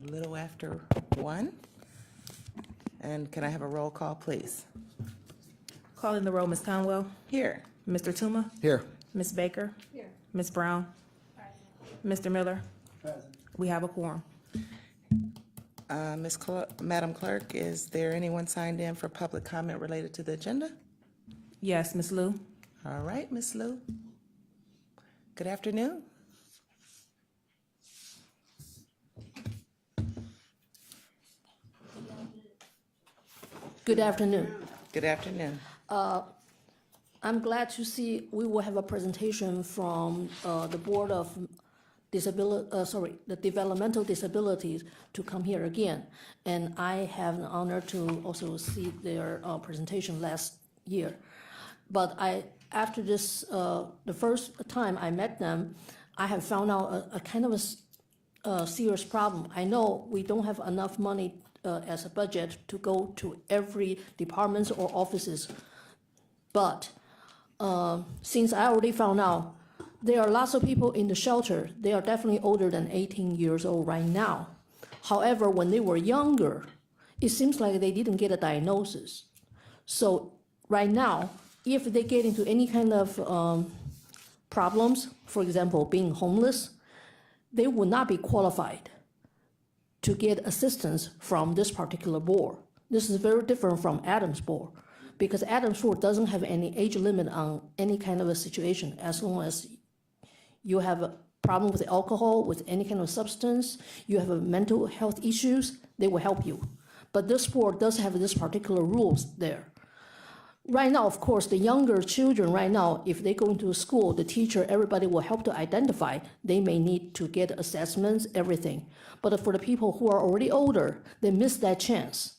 A little after 1. And can I have a roll call, please? Calling the roll, Ms. Conwell. Here. Mr. Tuma. Here. Ms. Baker. Here. Ms. Brown. Mr. Miller. Present. We have a quorum. Madam Clerk, is there anyone signed in for public comment related to the agenda? Yes, Ms. Lou. All right, Ms. Lou. Good afternoon. Good afternoon. Good afternoon. I'm glad to see we will have a presentation from the Board of the Developmental Disabilities to come here again. And I have the honor to also see their presentation last year. But after this, the first time I met them, I have found out a kind of a serious problem. I know we don't have enough money as a budget to go to every departments or offices. But since I already found out, there are lots of people in the shelter. They are definitely older than 18 years old right now. However, when they were younger, it seems like they didn't get a diagnosis. So right now, if they get into any kind of problems, for example, being homeless, they would not be qualified to get assistance from this particular board. This is very different from Adams board, because Adams board doesn't have any age limit on any kind of a situation. As long as you have a problem with alcohol, with any kind of substance, you have a mental health issues, they will help you. But this board does have this particular rules there. Right now, of course, the younger children right now, if they go into a school, the teacher, everybody will help to identify. They may need to get assessments, everything. But for the people who are already older, they miss that chance.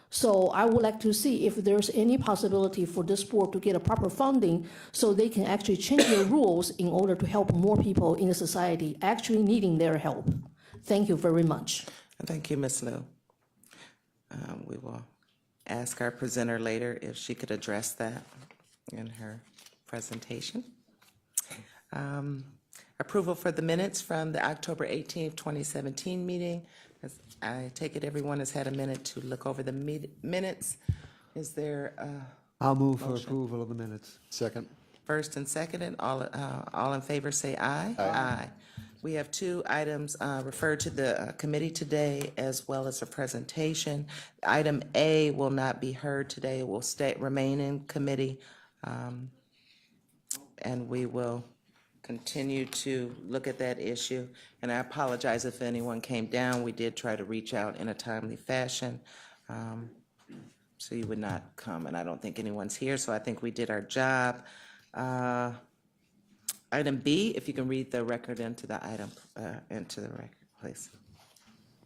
So I would like to see if there's any possibility for this board to get a proper funding so they can actually change their rules in order to help more people in the society actually needing their help. Thank you very much. Thank you, Ms. Lou. We will ask our presenter later if she could address that in her presentation. Approval for the minutes from the October 18th, 2017 meeting. As I take it everyone has had a minute to look over the minutes. Is there I'll move for approval of the minutes. Second. first and second, and all in favor say aye? Aye. We have 2 items referred to the committee today, as well as a presentation. Item A will not be heard today. It will remain in committee, and we will continue to look at that issue. And I apologize if anyone came down. We did try to reach out in a timely fashion, so you would not come, and I don't think anyone's here, so I think we did our job. Item B, if you can read the record into the item, into the record, please.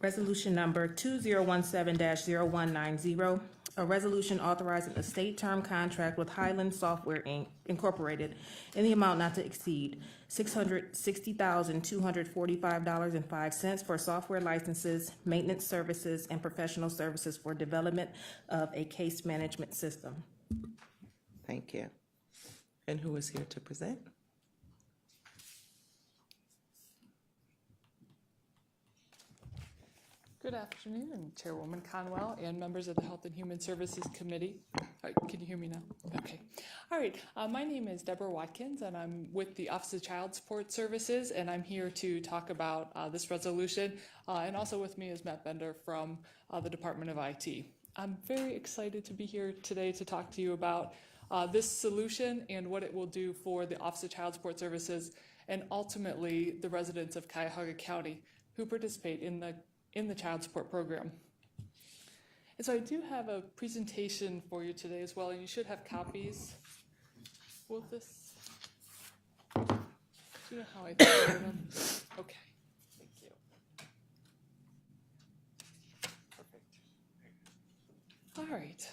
Resolution number 2017-0190, a resolution authorizing a state term contract with Highland Software Incorporated in the amount not to exceed $660,245.05 for software licenses, maintenance services, and professional services for development of a case management system. Thank you. And who is here to present? Good afternoon, Chairwoman Conwell and members of the Health and Human Services Committee. Can you hear me now? Okay. All right. My name is Deborah Watkins, and I'm with the Office of Child Support Services, and I'm here to talk about this resolution. And also with me is Matt Bender from the Department of IT. I'm very excited to be here today to talk to you about this solution and what it will do for the Office of Child Support Services and ultimately the residents of Cuyahoga County who participate in the child support program. And so I do have a presentation for you today as well, and you should have copies. Will this? Do you know how I download them? Okay, thank you. Perfect. All right.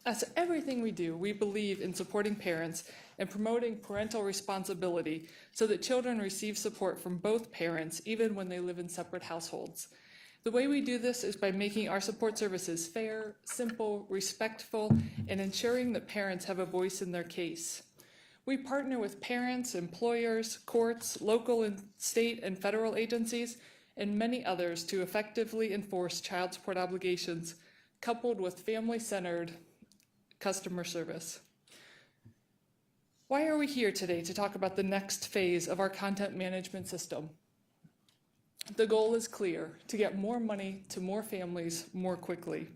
As everything we do, we believe in supporting parents and promoting parental responsibility so that children receive support from both parents, even when they live in separate households. The way we do this is by making our support services fair, simple, respectful, and ensuring that parents have a voice in their case. We partner with parents, employers, courts, local and state and federal agencies, and many others to effectively enforce child support obligations, coupled with family-centered customer service. Why are we here today to talk about the next phase of our content management system? The goal is clear: to get more money to more families more quickly.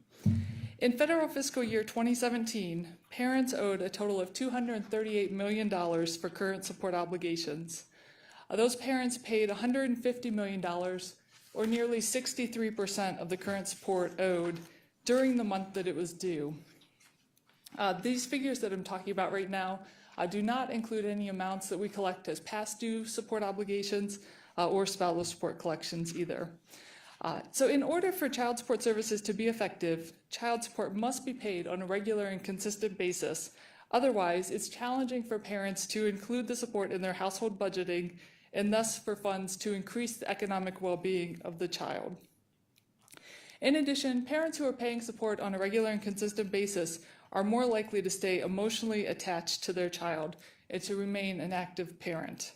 In federal fiscal year 2017, parents owed a total of $238 million for current support obligations. Those parents paid $150 million, or nearly 63% of the current support owed, during the month that it was due. These figures that I'm talking about right now do not include any amounts that we collect as past due support obligations or spousal support collections either. So in order for child support services to be effective, child support must be paid on a regular and consistent basis. Otherwise, it's challenging for parents to include the support in their household budgeting, and thus for funds to increase the economic well-being of the child. In addition, parents who are paying support on a regular and consistent basis are more likely to stay emotionally attached to their child and to remain an active parent.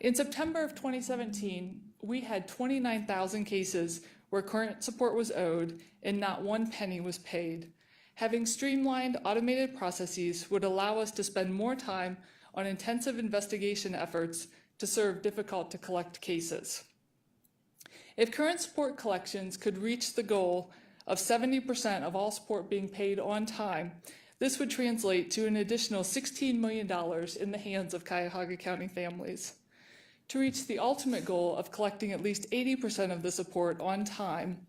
In September of 2017, we had 29,000 cases where current support was owed and not one penny was paid. Having streamlined automated processes would allow us to spend more time on intensive investigation efforts to serve difficult to collect cases. If current support collections could reach the goal of 70% of all support being paid on time, this would translate to an additional $16 million in the hands of Cuyahoga County families. To reach the ultimate goal of collecting at least 80% of the support on time,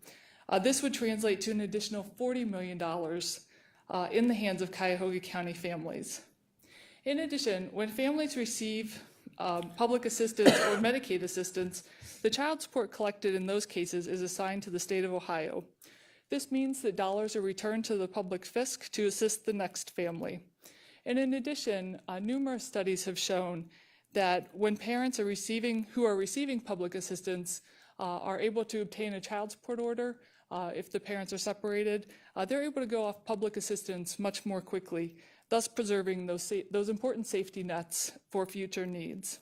this would translate to an additional $40 million in the hands of Cuyahoga County families. In addition, when families receive public assistance or Medicaid assistance, the child support collected in those cases is assigned to the state of Ohio. This means that dollars are returned to the public fisc to assist the next family. And in addition, numerous studies have shown that when parents who are receiving public assistance are able to obtain a child support order, if the parents are separated, they're able to go off public assistance much more quickly, thus preserving those important safety nets for future needs.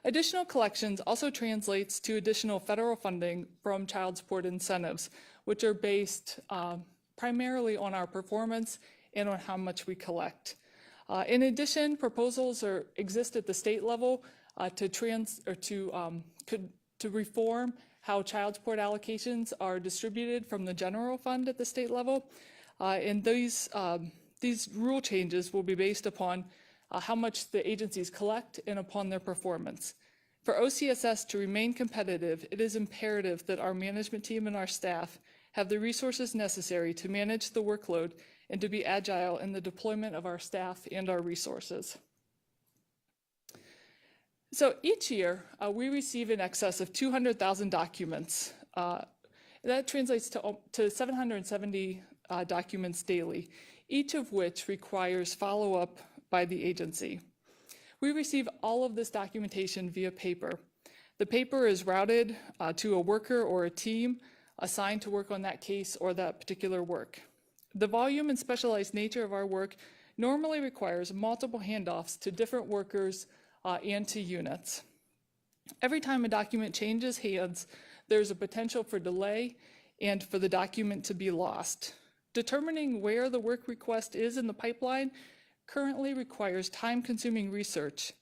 Additional collections also translates to additional federal funding from child support incentives, which are based primarily on our performance and on how much we collect. In addition, proposals exist at the state level to reform how child support allocations are distributed from the general fund at the state level. And these rule changes will be based upon how much the agencies collect and upon their performance. For OCSS to remain competitive, it is imperative that our management team and our staff have the resources necessary to manage the workload and to be agile in the deployment of our staff and our resources. So each year, we receive in excess of 200,000 documents. That translates to 770 documents daily, each of which requires follow-up by the agency. We receive all of this documentation via paper. The paper is routed to a worker or a team assigned to work on that case or that particular work. The volume and specialized nature of our work normally requires multiple handoffs to different workers and to units. Every time a document changes hands, there's a potential for delay and for the document to be lost. Determining where the work request is in the pipeline currently requires time-consuming research.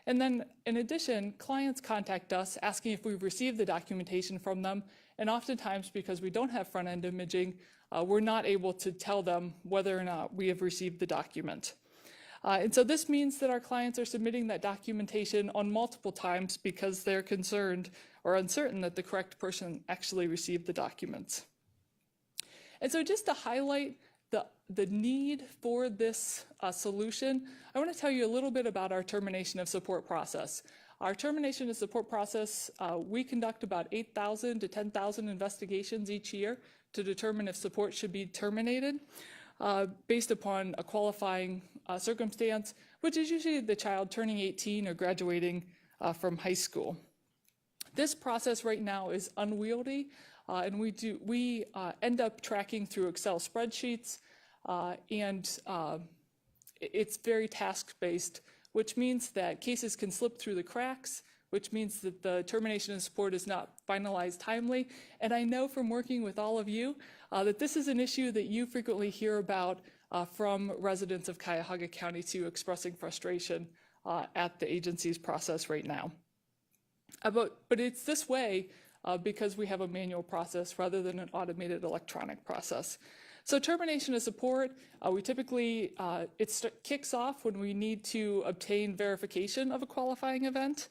And then, in addition, clients contact us asking if we've received the documentation from them, and oftentimes, because we don't have front-end imaging, we're not able to tell them whether or not we have received the document. And so this means that our clients are submitting that documentation on multiple times because they're concerned or uncertain that the correct person actually received the documents. And so just to highlight the need for this solution, I want to tell you a little bit about our termination of support process. Our termination of support process, we conduct about 8,000 to 10,000 investigations each year to determine if support should be terminated based upon a qualifying circumstance, which is usually the child turning 18 or graduating from high school. This process right now is unwieldy, and we end up tracking through Excel spreadsheets, and it's very task-based, which means that cases can slip through the cracks, which means that the termination of support is not finalized timely. And I know from working with all of you that this is an issue that you frequently hear about from residents of Cuyahoga County too, expressing frustration at the agency's process right now. But it's this way because we have a manual process rather than an automated electronic process. So termination of support, we typically, kicks off when we need to obtain verification of a qualifying event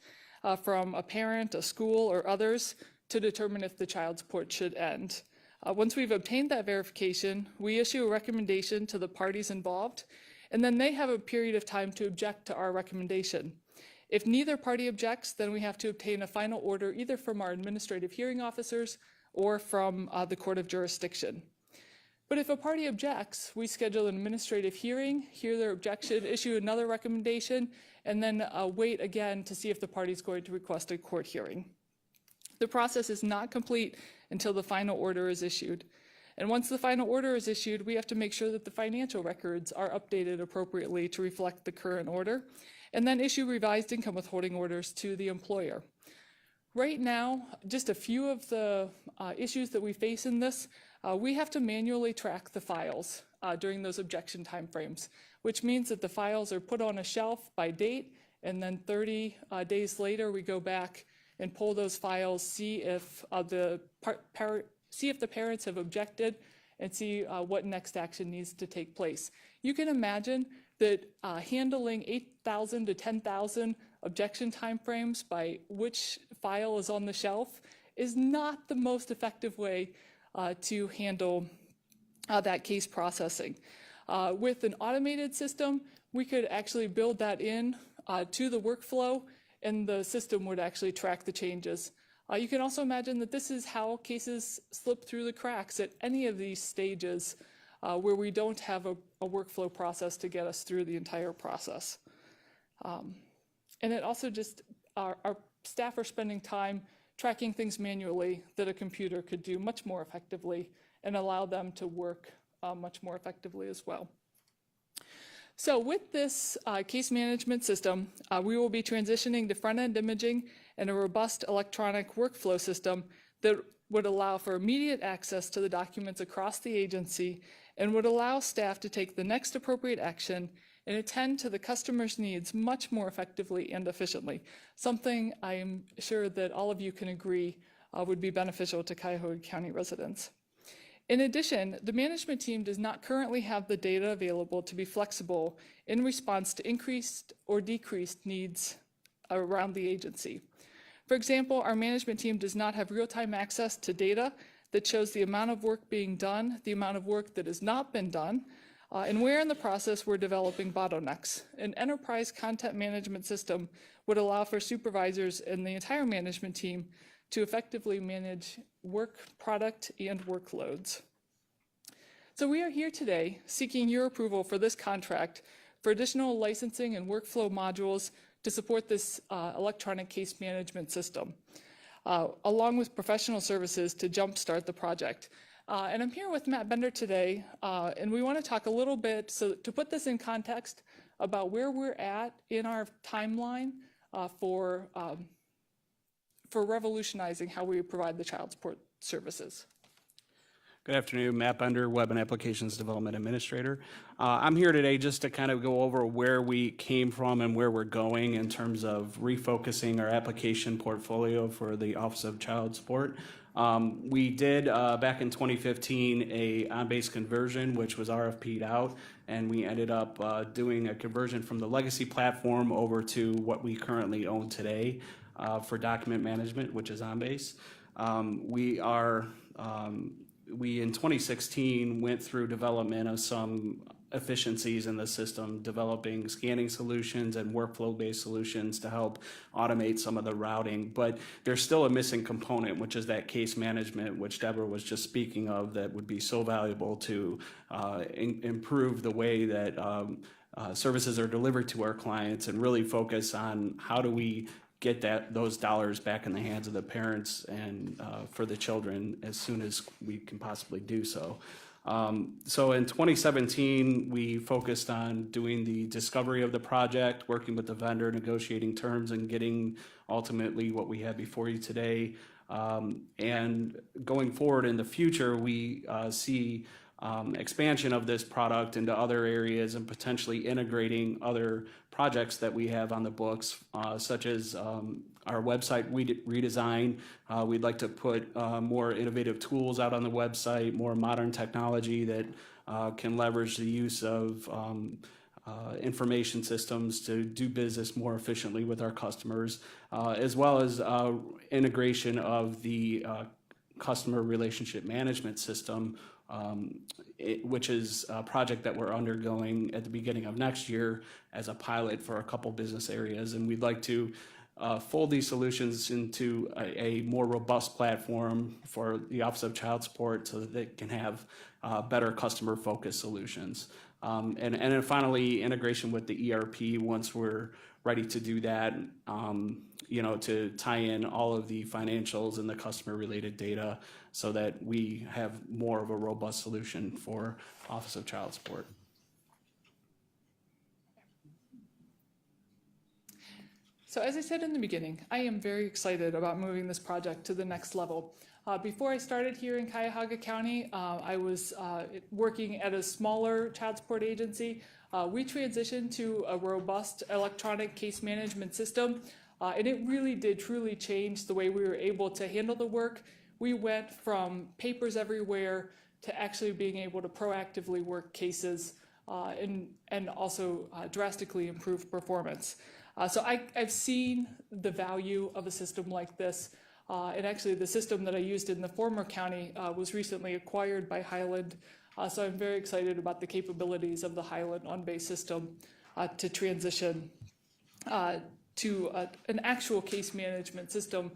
from a parent, a school, or others to determine if the child support should end. Once we've obtained that verification, we issue a recommendation to the parties involved, and then they have a period of time to object to our recommendation. If neither party objects, then we have to obtain a final order either from our administrative hearing officers or from the court of jurisdiction. But if a party objects, we schedule an administrative hearing, hear their objection, issue another recommendation, and then wait again to see if the party is going to request a court hearing. The process is not complete until the final order is issued. And once the final order is issued, we have to make sure that the financial records are updated appropriately to reflect the current order, and then issue revised income withholding orders to the employer. Right now, just a few of the issues that we face in this, we have to manually track the files during those objection timeframes, which means that the files are put on a shelf by date, and then 30 days later we go back and pull those files, see if the parents have objected, and see what next action needs to take place. You can imagine that handling 8,000 to 10,000 objection timeframes by which file is on the shelf is not the most effective way to handle that case processing. With an automated system, we could actually build that in to the workflow, and the system would actually track the changes. You can also imagine that this is how cases slip through the cracks at any of these stages where we don't have a workflow process to get us through the entire process. And it also just, our staff are spending time tracking things manually that a computer could do much more effectively and allow them to work much more effectively as well. So with this case management system, we will be transitioning to front-end imaging and a robust electronic workflow system that would allow for immediate access to the documents across the agency and would allow staff to take the next appropriate action and attend to the customer's needs much more effectively and efficiently, something I am sure that all of you can agree would be beneficial to Cuyahoga County residents. In addition, the management team does not currently have the data available to be flexible in response to increased or decreased needs around the agency. For example, our management team does not have real-time access to data that shows the amount of work being done, the amount of work that has not been done, and where in the process we're developing bottlenecks. An enterprise content management system would allow for supervisors and the entire management team to effectively manage work, product, and workloads. So we are here today seeking your approval for this contract for additional licensing and workflow modules to support this electronic case management system, along with professional services to jumpstart the project. And I'm here with Matt Bender today, and we want to talk a little bit, so to put this in context, about where we're at in our timeline for revolutionizing how we provide the child support services. Good afternoon, Matt Bender, Web and Applications Development Administrator. I'm here today just to kind of go over where we came from and where we're going in terms of refocusing our application portfolio for the Office of Child Support. We did, back in 2015, a on-base conversion, which was RFP'd out, and we ended up doing a conversion from the legacy platform over to what we currently own today for document management, which is on-base. We in 2016 went through development of some efficiencies in the system, developing scanning solutions and workflow-based solutions to help automate some of the routing. But there's still a missing component, which is that case management, which Deborah was just speaking of, that would be so valuable to improve the way that services are delivered to our clients and really focus on how do we get those dollars back in the hands of the parents and for the children as soon as we can possibly do so. So in 2017, we focused on doing the discovery of the project, working with the vendor, negotiating terms, and getting ultimately what we have before you today. And going forward in the future, we see expansion of this product into other areas and potentially integrating other projects that we have on the books, such as our website redesign. We'd like to put more innovative tools out on the website, more modern technology that can leverage the use of information systems to do business more efficiently with our customers, as well as integration of the customer relationship management system, which is a project that we're undergoing at the beginning of next year as a pilot for a couple business areas. And we'd like to fold these solutions into a more robust platform for the Office of Child Support so that they can have better customer-focused solutions. And then finally, integration with the ERP once we're ready to do that, to tie in all of the financials and the customer-related data so that we have more of a robust solution for Office of Child Support. So as I said in the beginning, I am very excited about moving this project to the next level. Before I started here in Cuyahoga County, I was working at a smaller child support agency. We transitioned to a robust electronic case management system, and it really did truly change the way we were able to handle the work. We went from papers everywhere to actually being able to proactively work cases and also drastically improve performance. So I've seen the value of a system like this. And actually the system that I used in the former county was recently acquired by Highland. So I'm very excited about the capabilities of the Highland on-base system to transition to an actual case management system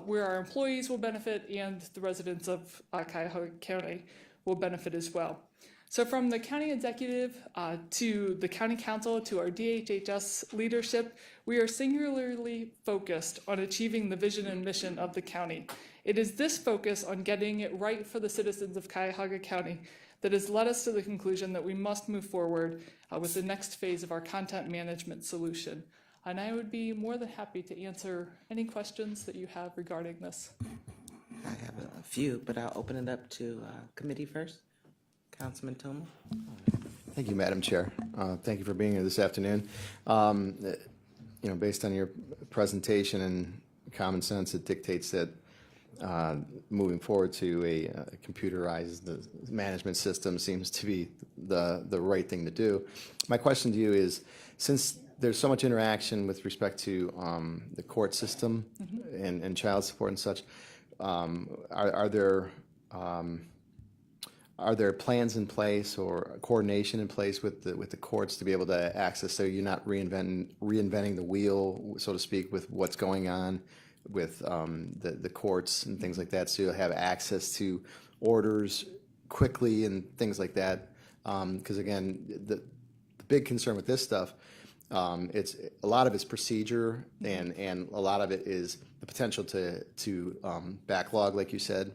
where our employees will benefit and the residents of Cuyahoga County will benefit as well. So from the county executive to the county council to our DHHS leadership, we are singularly focused on achieving the vision and mission of the county. It is this focus on getting it right for the citizens of Cuyahoga County that has led us to the conclusion that we must move forward with the next phase of our content management solution. And I would be more than happy to answer any questions that you have regarding this. I have a few, but I'll open it up to committee first. Councilman Toma. Thank you, Madam Chair. Thank you for being here this afternoon. Based on your presentation and common sense, it dictates that moving forward to a computerized management system seems to be the right thing to do. My question to you is, since there's so much interaction with respect to the court system and child support and such, are there plans in place or coordination in place with the courts to be able to access, so you're not reinventing the wheel, so to speak, with what's going on with the courts and things like that, so you'll have access to orders quickly and things like that? Because again, the big concern with this stuff, it's a lot of it's procedure and a lot of it is the potential to backlog, like you said.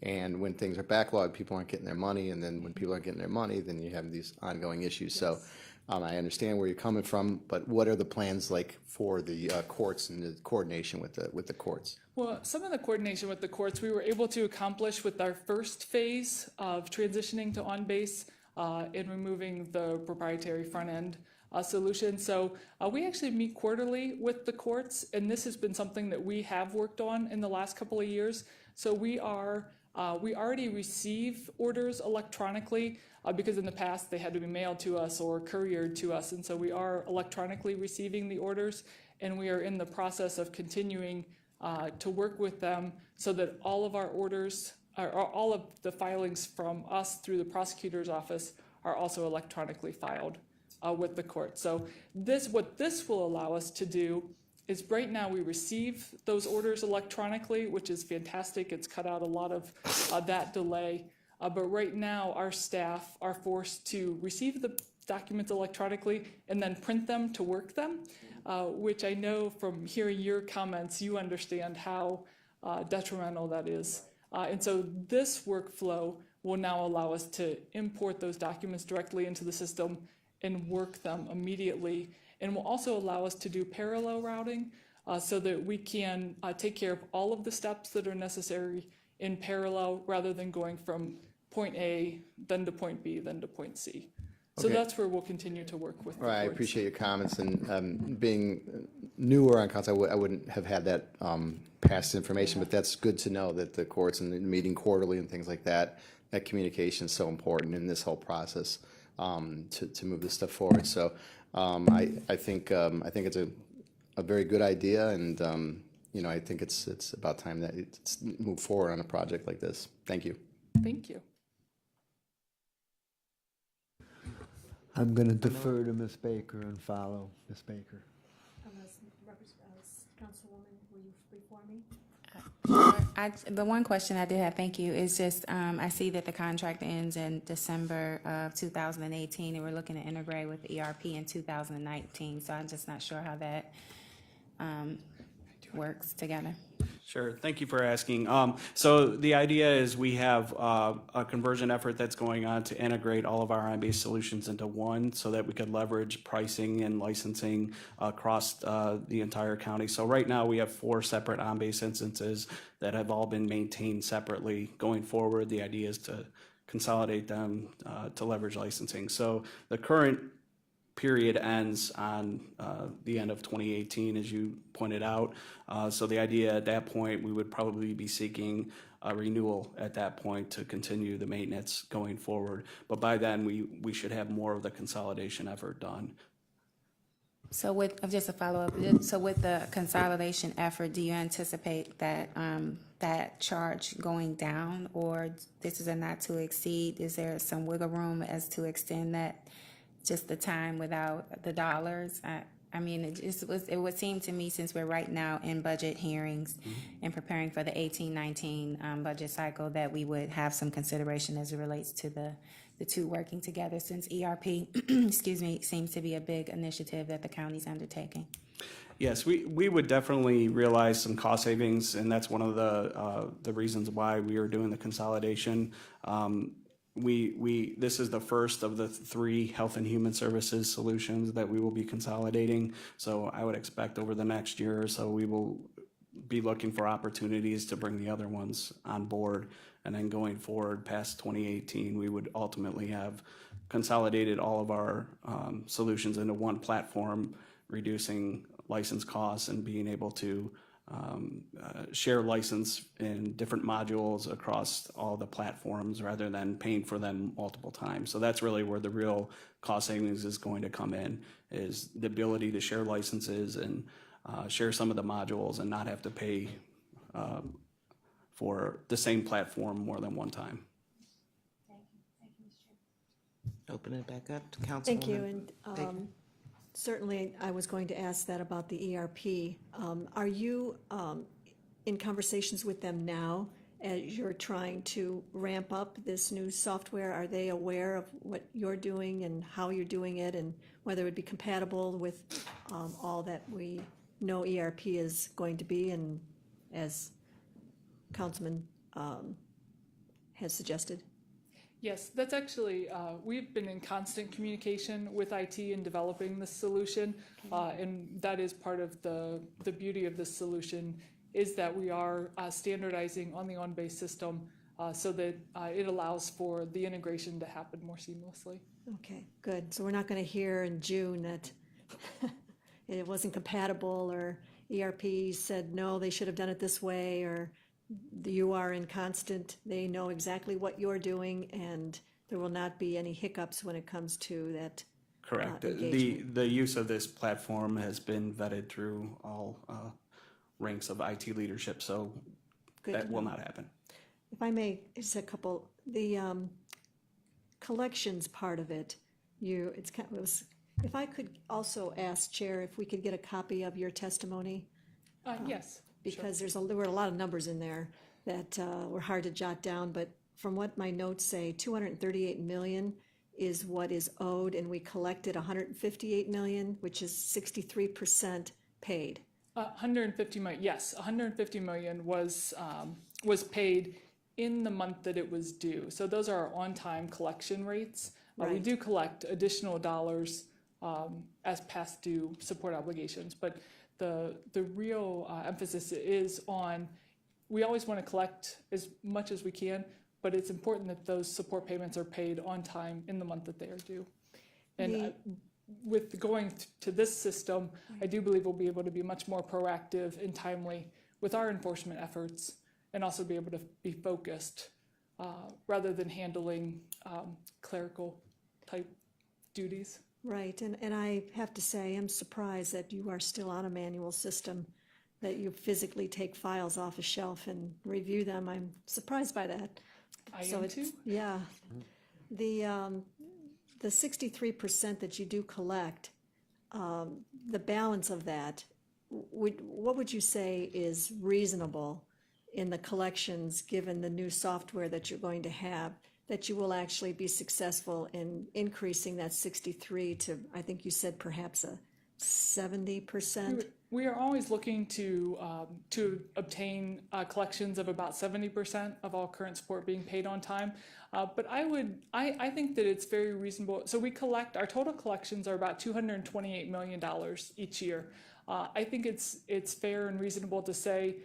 And when things are backlogged, people aren't getting their money, and then when people aren't getting their money, then you have these ongoing issues. Yes. So I understand where you're coming from, but what are the plans like for the courts and the coordination with the courts? Well, some of the coordination with the courts we were able to accomplish with our first phase of transitioning to on-base and removing the proprietary front-end solution. So we actually meet quarterly with the courts, and this has been something that we have worked on in the last couple of years. So we already receive orders electronically because in the past they had to be mailed to us or couriered to us, and so we are electronically receiving the orders, and we are in the process of continuing to work with them so that all of our orders, or all of the filings from us through the prosecutor's office are also electronically filed with the court. So what this will allow us to do is, right now we receive those orders electronically, which is fantastic. It's cut out a lot of that delay. But right now our staff are forced to receive the documents electronically and then print them to work them, which I know from hearing your comments, you understand how detrimental that is And so this workflow will now allow us to import those documents directly into the system and work them immediately. And will also allow us to do parallel routing so that we can take care of all of the steps that are necessary in parallel rather than going from point A, then to point B, then to point C. So Okay. that's where we'll continue to work with the Right, I courts. appreciate your comments, and being newer on council, I wouldn't have had that past information, but that's good to know that the courts and the meeting quarterly and things like that, that communication is so important in this whole process to move this stuff forward. So I think it's a very good idea, and I think it's about time that it's move forward on a project like this. Thank you. Thank you. I'm going to defer to Ms. Baker and follow Ms. Baker. Councilwoman, were you before me? The one question I did have, thank you, is just, I see that the contract ends in December of 2018, and we're looking to integrate with the ERP in 2019, so I'm just not sure how that works together. Sure, thank you for asking. So the idea is we have a conversion effort that's going on to integrate all of our on-base solutions into one so that we could leverage pricing and licensing across the entire county. So right now we have 4 separate on-base instances that have all been maintained separately. Going forward, the idea is to consolidate them to leverage licensing. So the current period ends on the end of 2018, as you pointed out. So the idea at that point, we would probably be seeking a renewal at that point to continue the maintenance going forward. But by then, we should have more of the consolidation effort done. So just a follow-up, so with the consolidation effort, do you anticipate that, that charge going down, or this is a not to exceed? Is there some wiggle room as to extend that, just the time without the dollars? I mean, it would seem to me, since we're right now in budget hearings and preparing for the 18-19 budget cycle, that we would have some consideration as it relates to the two working together, since ERP, excuse me, seems to be a big initiative that the county's undertaking. Yes, we would definitely realize some cost savings, and that's one of the reasons why we are doing the consolidation. This is the first of the 3 health and human services solutions that we will be consolidating. So I would expect over the next year or so, we will be looking for opportunities to bring the other ones on board. And then going forward past 2018, we would ultimately have consolidated all of our solutions into one platform, reducing license costs and being able to share license in different modules across all the platforms rather than paying for them multiple times. So that's really where the real cost savings is going to come in, is the ability to share licenses and share some of the modules and not have to pay for the same platform more than one time. Open it back up to Councilwoman. Thank you, and certainly I was going to ask that about the ERP. Are you in conversations with them now as you're trying to ramp up this new software? Are they aware of what you're doing and how you're doing it, and whether it would be compatible with all that we know ERP is going to be, and as Councilman has suggested? Yes, that's actually, we've been in constant communication with IT in developing this solution, and that is part of the beauty of this solution, is that we are standardizing on the on-base system so that it allows for the integration to happen more seamlessly. Okay, good. So we're not going to hear in June that it wasn't compatible, or ERP said, no, they should have done it this way, or you are in constant, they know exactly what you're doing, and there will not be any hiccups when it comes to that. Correct. Engagement. The use of this platform has been vetted through all ranks of IT leadership, so Good that to will know. not happen. If I may, just a couple, the collections part of it, if I could also ask, Chair, if we could get a copy of your testimony, Yes. because there were a lot of numbers in there that were hard to jot down, but from what my notes say, 238 million is what is owed, and we collected 158 million, which is 63% paid. 150 million, yes, 150 million was paid in the month that it was due. So those are our on-time collection rates. We Right. do collect additional dollars as past due support obligations, but the real emphasis is on, we always want to collect as much as we can, but it's important that those support payments are paid on time in the month that they are due. And The- with going to this system, I do believe we'll be able to be much more proactive and timely with our enforcement efforts, and also be able to be focused rather than handling clerical type duties. Right, and I have to say, I'm surprised that you are still on a manual system, that you physically take files off a shelf and review them. I'm surprised by that. I So am it's- too. Yeah. The 63% that you do collect, the balance of that, what would you say is reasonable in the collections, given the new software that you're going to have, that you will actually be successful in increasing that 63 to, I think you said perhaps a 70%? We are always looking to obtain collections of about 70% of all current support being paid on time. But I think that it's very reasonable. So we collect, our total collections are about $228 million each year. I think it's fair and reasonable to say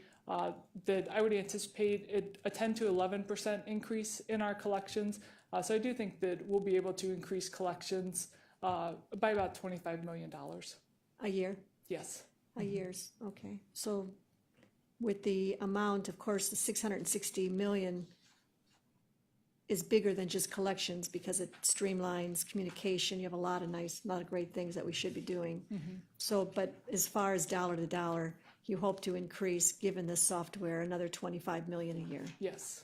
that I would anticipate a 10 to 11% increase in our collections. So I do think that we'll be able to increase collections by about $25 million. A year? Yes. A year's, okay. So with the amount, of course, the 660 million is bigger than just collections because it streamlines communication. You have a lot of great things that we should be doing. So, but as far as dollar to dollar, you hope to increase, given this software, another 25 million a year. Yes.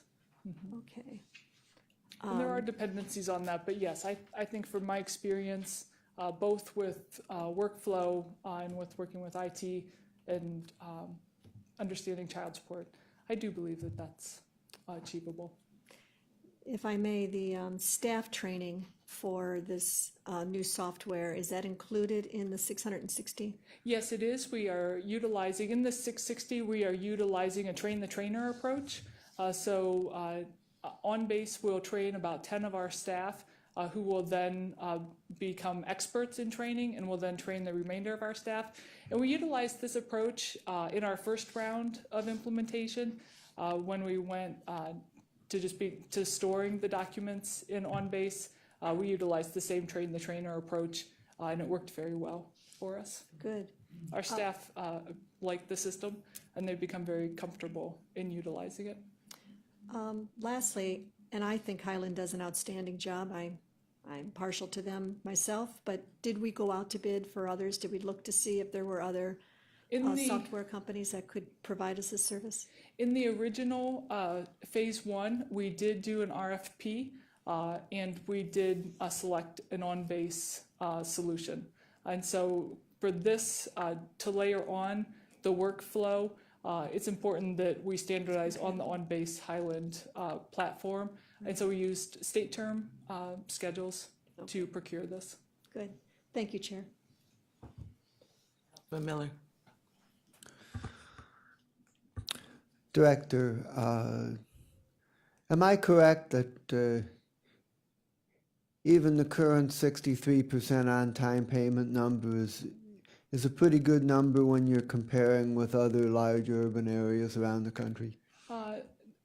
Okay. And there are dependencies on that, but yes, I think from my experience, both with workflow and with working with IT and understanding child support, I do believe that that's achievable. If I may, the staff training for this new software, is that included in the 660? Yes, it is. We are utilizing, in the 660, we are utilizing a train the trainer approach. On base, we'll train about 10 of our staff who will then become experts in training and will then train the remainder of our staff. And we utilized this approach in our first round of implementation when we went to storing the documents in on base. We utilized the same train the trainer approach and it worked very well for us. Good. Our staff like the system and they've become very comfortable in utilizing it. Lastly, and I think Highland does an outstanding job. I'm partial to them myself, but did we go out to bid for others? Did we look to see if there were other software companies that could provide us this service? In the original phase one, we did do an RFP and we did select an on-base solution. And so for this to layer on the workflow, it's important that we standardize on the on-base Highland platform. And so we used state term schedules to procure this. Good. Thank you, Chair. Councilman Miller. Director, am I correct that even the current 63% on-time payment number is a pretty good number when you're comparing with other large urban areas around the country?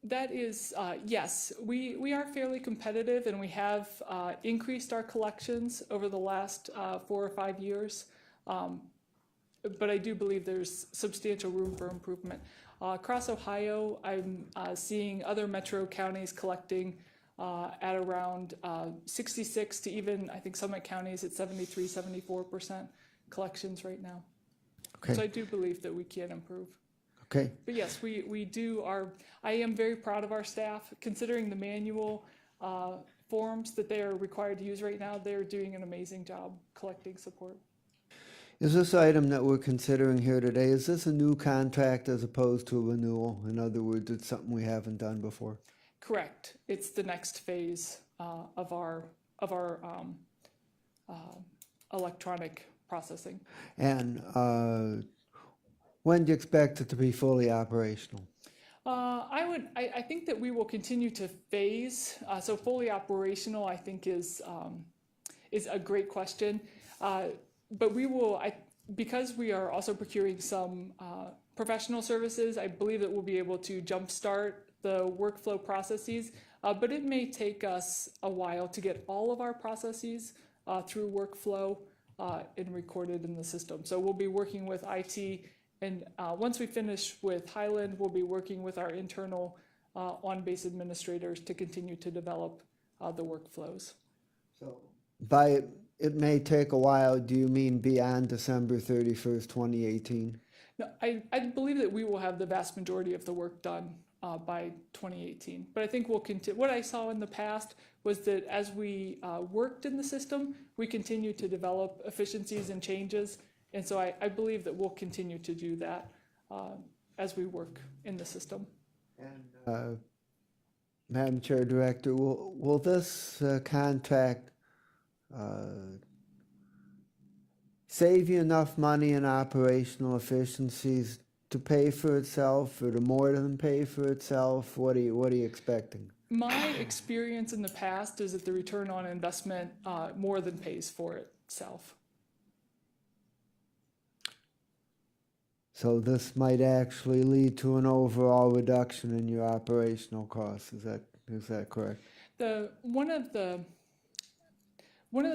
That is, yes, we are fairly competitive and we have increased our collections over the last 4 or 5 years. But I do believe there's substantial room for improvement. Across Ohio, I'm seeing other metro counties collecting at around 66 to even, I think, Summit County is at 73, 74% collections right now. Okay. So I do believe that we can improve. Okay. But yes, we do. I am very proud of our staff. Considering the manual forms that they are required to use right now, they're doing an amazing job collecting support. Is this item that we're considering here today, is this a new contract as opposed to a renewal? In other words, it's something we haven't done before? Correct. It's the next phase of our electronic processing. And when do you expect it to be fully operational? I think that we will continue to phase. So fully operational, I think is a great question. But we will, because we are also procuring some professional services, I believe that we'll be able to jumpstart the workflow processes. But it may take us a while to get all of our processes through workflow and recorded in the system. So we'll be working with IT, and once we finish with Highland, we'll be working with our internal on-base administrators to continue to develop the workflows. So by it may take a while, do you mean beyond December 31st, 2018? No, I believe that we will have the vast majority of the work done by 2018. But I think we'll continue. What I saw in the past was that as we worked in the system, we continued to develop efficiencies and changes. And so I believe that we'll continue to do that as we work in the system. And Madam Chair Director, will this contract save you enough money in operational efficiencies to pay for itself, or to more than pay for itself? What are you expecting? My experience in the past is that the return on investment more than pays for itself. So this might actually lead to an overall reduction in your operational costs. Is that correct? One of the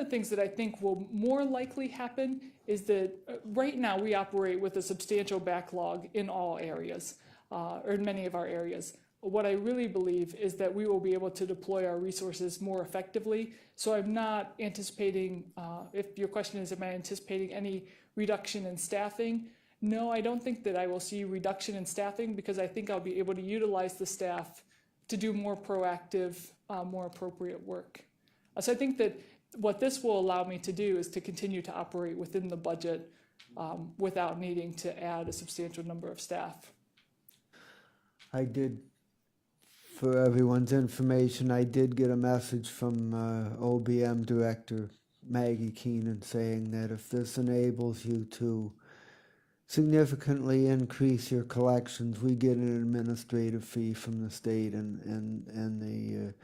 things that I think will more likely happen is that right now we operate with a substantial backlog in all areas, or in many of our areas. What I really believe is that we will be able to deploy our resources more effectively. So I'm not anticipating, if your question is, am I anticipating any reduction in staffing? No, I don't think that I will see reduction in staffing, because I think I'll be able to utilize the staff to do more proactive, more appropriate work. So I think that what this will allow me to do is to continue to operate within the budget without needing to add a substantial number of staff. I did, for everyone's information, I did get a message from OBM Director Maggie Keenan saying that if this enables you to significantly increase your collections, we get an administrative fee from the state, and the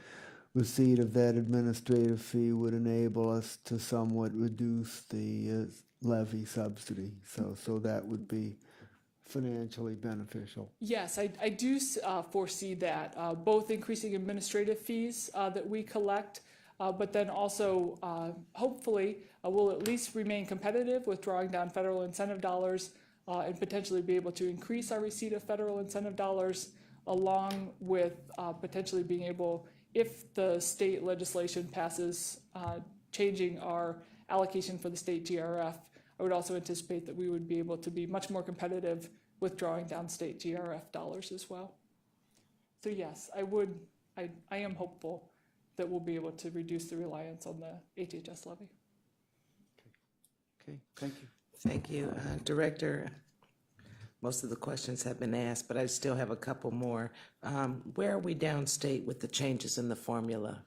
receipt of that administrative fee would enable us to somewhat reduce the levy subsidy. So that would be financially beneficial. Yes, I do foresee that, both increasing administrative fees that we collect, but then also hopefully we'll at least remain competitive with drawing down federal incentive dollars, and potentially be able to increase our receipt of federal incentive dollars, along with potentially being able, if the state legislation passes changing our allocation for the state GRF, I would also anticipate that we would be able to be much more competitive with drawing down state GRF dollars as well. So yes, I am hopeful that we'll be able to reduce the reliance on the HHS levy. Okay, thank you. Thank you, Director. Most of the questions have been asked, but I still have a couple more. Where are we downstate with the changes in the formula?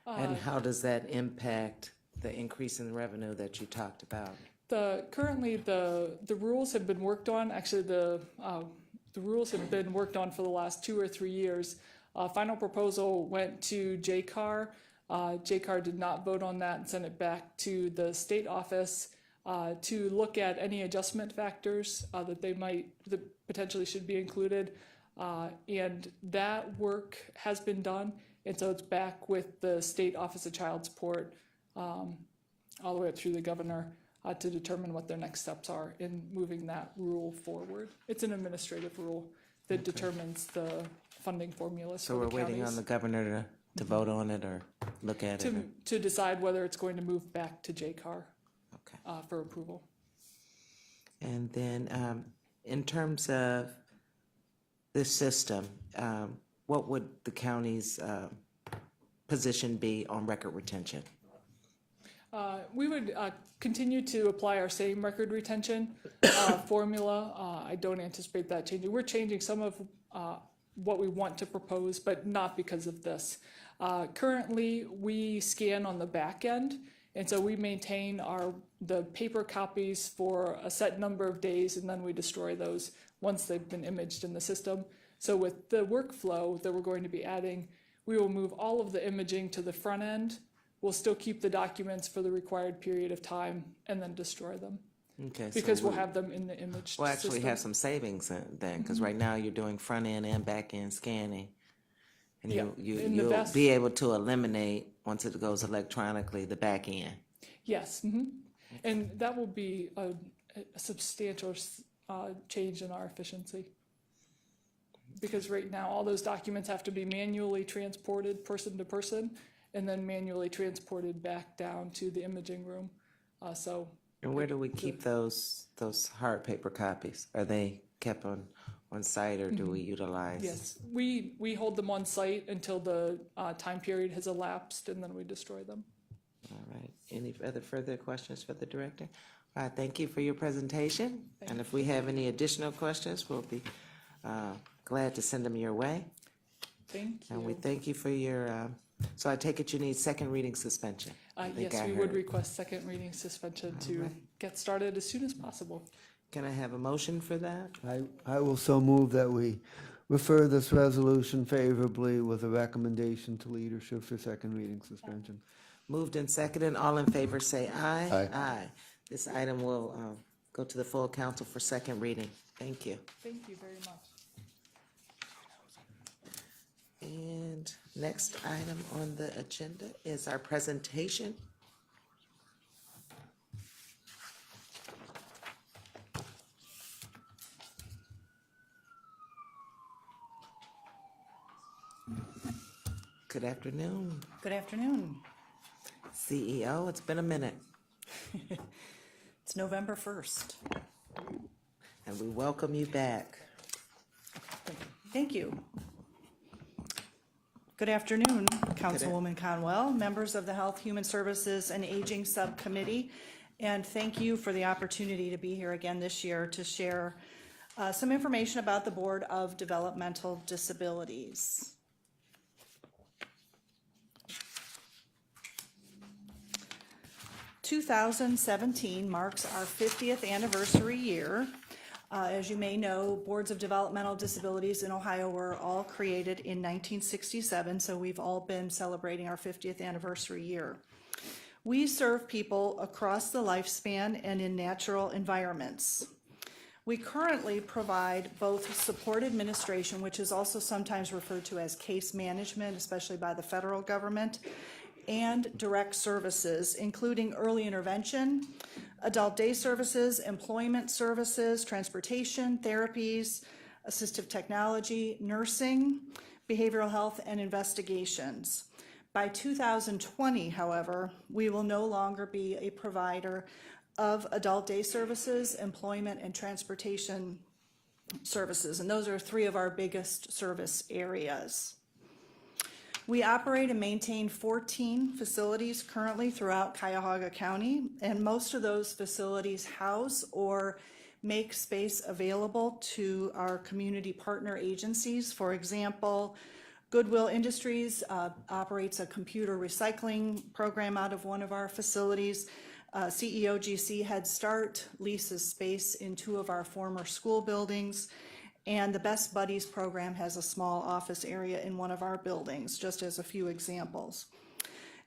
And how does that impact the increase in revenue that you talked about? Currently, the rules have been worked on. Actually, the rules have been worked on for the last 2 or 3 years. Final proposal went to JCAR. JCAR did not vote on that and sent it back to the state office to look at any adjustment factors that potentially should be included. And that work has been done. And so it's back with the State Office of Child Support all the way up through the governor to determine what their next steps are in moving that rule forward. It's an administrative rule that determines the funding formulas So for we're the waiting on counties the governor to vote on it or look at it? to decide whether it's going to move back to JCAR Okay. for approval. And then in terms of this system, what would the county's position be on record retention? We would continue to apply our same record retention formula. I don't anticipate that changing. We're changing some of what we want to propose, but not because of this. Currently, we scan on the back end, and so we maintain the paper copies for a set number of days, and then we destroy those once they've been imaged in the system. So with the workflow that we're going to be adding, we will move all of the imaging to the front end. We'll still keep the documents for the required period of time and then destroy them. Okay. so Because we'll have them in the image We'll actually system. have some savings then, because right now you're doing front end and back end scanning. And Yeah, and the you'll best- be able to eliminate, once it goes electronically, the back end. Yes, and that will be a substantial change in our efficiency. Because right now, all those documents have to be manually transported person to person, and then manually transported back down to the imaging room. So And where do we keep those hard paper copies? Are they kept on site, or do we utilize? yes, we hold them on site until the time period has elapsed, and then we destroy them. All right. Any further questions for the director? All right, thank you for your presentation. And if we have any additional questions, we'll be glad to send them your way. Thank you. And we thank you for your, so I take it you need second reading suspension? I think Yes, I we would heard. request second reading suspension to get started as soon as possible. Can I have a motion for that? I will so move that we refer this resolution favorably with a recommendation to leadership for second reading suspension. Moved and seconded, all in favor say aye. Aye. Aye. This item will go to the full council for second reading. Thank you. Thank you very much. And next item on the agenda is our presentation. Good afternoon, Good afternoon. CEO. It's been a minute, It's November 1st. and we welcome you back. Thank you. Good afternoon, Councilwoman Conwell, members of the Health, Human Services, and Aging Subcommittee, and thank you for the opportunity to be here again this year to share some information about the Board of Developmental Disabilities. 2017 marks our 50th anniversary year. As you may know, boards of developmental disabilities in Ohio were all created in 1967, so we've all been celebrating our 50th anniversary year. We serve people across the lifespan and in natural environments. We currently provide both support administration, which is also sometimes referred to as case management, especially by the federal government, and direct services, including early intervention, adult day services, employment services, transportation, therapies, assistive technology, nursing, behavioral health, and investigations. By 2020, however, we will no longer be a provider of adult day services, employment, and transportation services, and those are three of our biggest service areas. We operate and maintain 14 facilities currently throughout Cuyahoga County, and most of those facilities house or make space available to our community partner agencies. For example, Goodwill Industries operates a computer recycling program out of one of our facilities. CEOGC Head Start leases space in two of our former school buildings. And the Best Buddies program has a small office area in one of our buildings, just as a few examples.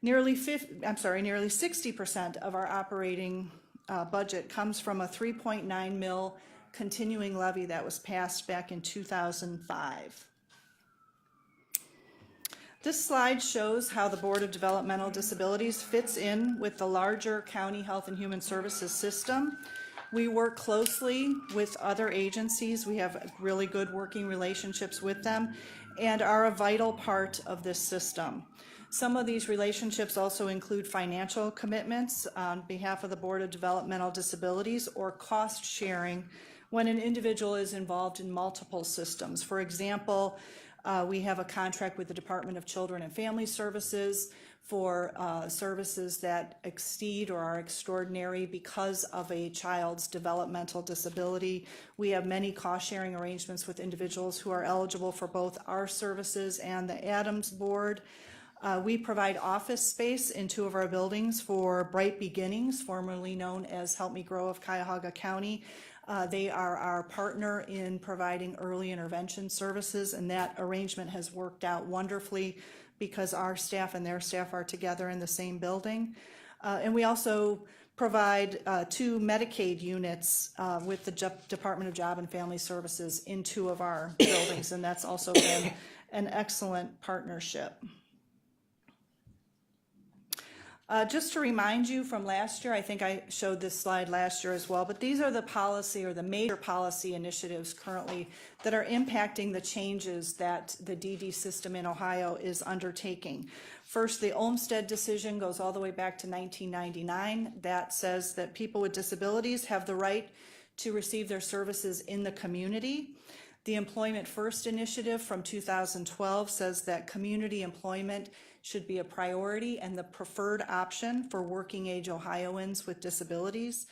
Nearly 60% of our operating budget comes from a 3.9 mil continuing levy that was passed back in 2005. This slide shows how the Board of Developmental Disabilities fits in with the larger county health and human services system. We work closely with other agencies. We have really good working relationships with them and are a vital part of this system. Some of these relationships also include financial commitments on behalf of the Board of Developmental Disabilities or cost sharing when an individual is involved in multiple systems. For example, we have a contract with the Department of Children and Family Services for services that exceed or are extraordinary because of a child's developmental disability. We have many cost-sharing arrangements with individuals who are eligible for both our services and the Adams Board. We provide office space in two of our buildings for Bright Beginnings, formerly known as Help Me Grow of Cuyahoga County. They are our partner in providing early intervention services, and that arrangement has worked out wonderfully because our staff and their staff are together in the same building. And we also provide 2 Medicaid units with the Department of Job and Family Services in 2 of our buildings, and that's also been an excellent partnership. Just to remind you from last year, I think I showed this slide last year as well, but these are the policy or the major policy initiatives currently that are impacting the changes that the DD system in Ohio is undertaking. First, the Olmstead decision goes all the way back to 1999. That says that people with disabilities have the right to receive their services in the community. The Employment First initiative from 2012 says that community employment should be a priority and the preferred option for working age Ohioans with disabilities.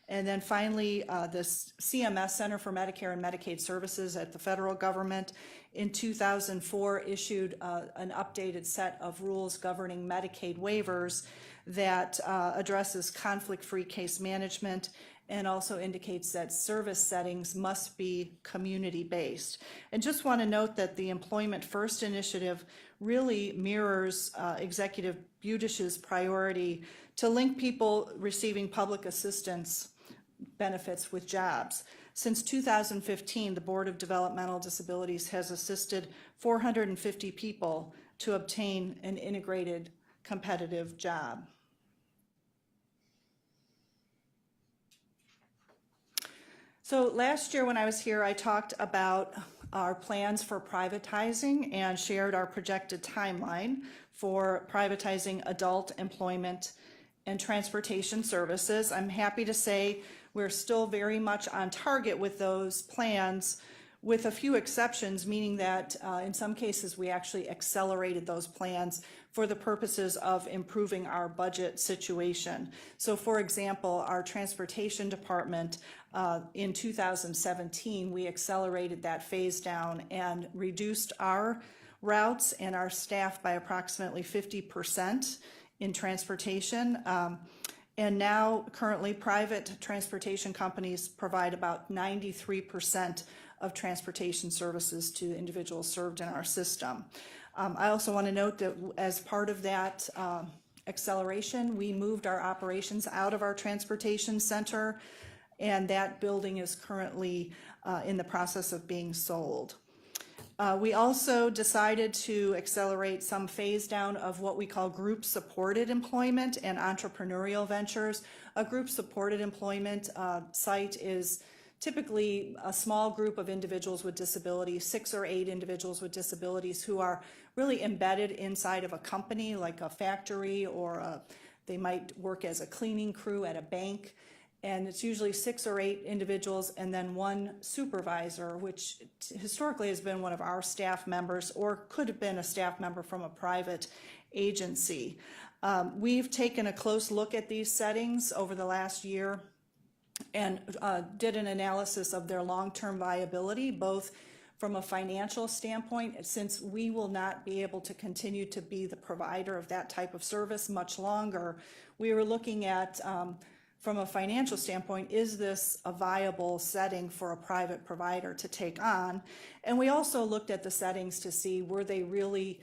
And then finally, the CMS, Center for Medicare and Medicaid Services at the federal government, in 2004 issued an updated set of rules governing Medicaid waivers that addresses conflict-free case management and also indicates that service settings must be community-based. And just want to note that the Employment First initiative really mirrors Executive Buttigieg's priority to link people receiving public assistance benefits with jobs. Since 2015, the Board of Developmental Disabilities has assisted 450 people to obtain an integrated competitive job. So last year when I was here, I talked about our plans for privatizing and shared our projected timeline for privatizing adult employment and transportation services. I'm happy to say we're still very much on target with those plans, with a few exceptions, meaning that in some cases we actually accelerated those plans for the purposes of improving our budget situation. So for example, our transportation department in 2017, we accelerated that phase down and reduced our routes and our staff by approximately 50% in transportation. And now currently private transportation companies provide about 93% of transportation services to individuals served in our system. I also want to note that as part of that acceleration, we moved our operations out of our transportation center, and that building is currently in the process of being sold. We also decided to accelerate some phase down of what we call group supported employment and entrepreneurial ventures. A group supported employment site is typically a small group of individuals with disabilities, 6 or 8 individuals with disabilities who are really embedded inside of a company like a factory, or they might work as a cleaning crew at a bank. And it's usually 6 or 8 individuals and then 1 supervisor, which historically has been one of our staff members or could have been a staff member from a private agency. We've taken a close look at these settings over the last year and did an analysis of their long-term viability, both from a financial standpoint, since we will not be able to continue to be the provider of that type of service much longer. We were looking at from a financial standpoint, is this a viable setting for a private provider to take on? And we also looked at the settings to see, were they really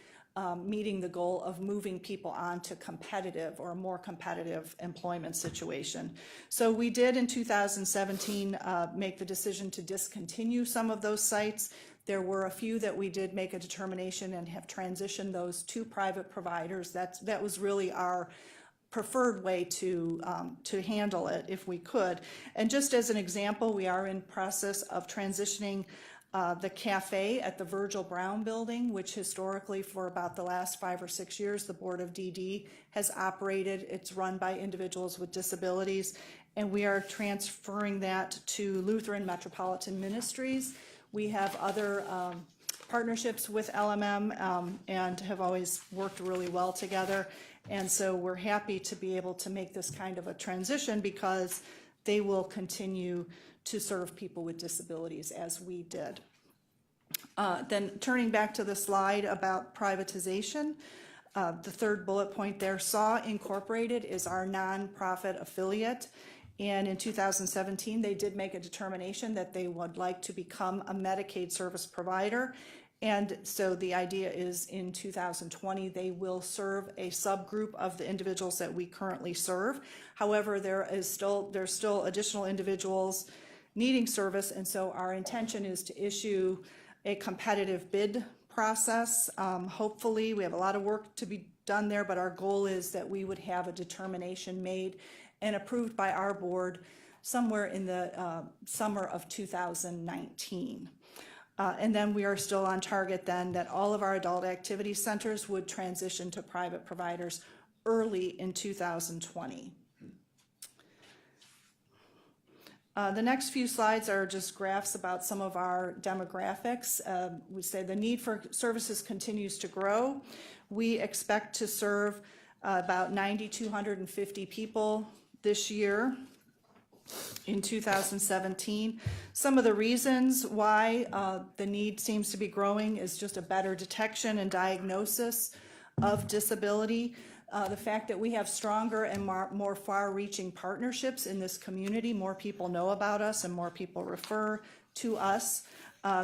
meeting the goal of moving people on to competitive or a more competitive employment situation. So we did in 2017 make the decision to discontinue some of those sites. There were a few that we did make a determination and have transitioned those to private providers. That was really our preferred way to handle it if we could. And just as an example, we are in process of transitioning the cafe at the Virgil Brown building, which historically for about the last 5 or 6 years, the Board of DD has operated. It's run by individuals with disabilities, and we are transferring that to Lutheran Metropolitan Ministries. We have other partnerships with LMM and have always worked really well together. And so we're happy to be able to make this kind of a transition because they will continue to serve people with disabilities as we did. Then turning back to the slide about privatization, the third bullet point there, SAW Incorporated is our nonprofit affiliate, And in 2017, they did make a determination that they would like to become a Medicaid service provider. And so the idea is in 2020, they will serve a subgroup of the individuals that we currently serve. However, there's still additional individuals needing service, and so our intention is to issue a competitive bid process. Hopefully, we have a lot of work to be done there, but our goal is that we would have a determination made and approved by our board somewhere in the summer of 2019. And then we are still on target then that all of our adult activity centers would transition to private providers early in 2020. The next few slides are just graphs about some of our demographics. We say the need for services continues to grow. We expect to serve about 9,250 people this year in 2017. Some of the reasons why the need seems to be growing is just a better detection and diagnosis of disability. The fact that we have stronger and more far-reaching partnerships in this community, more people know about us and more people refer to us.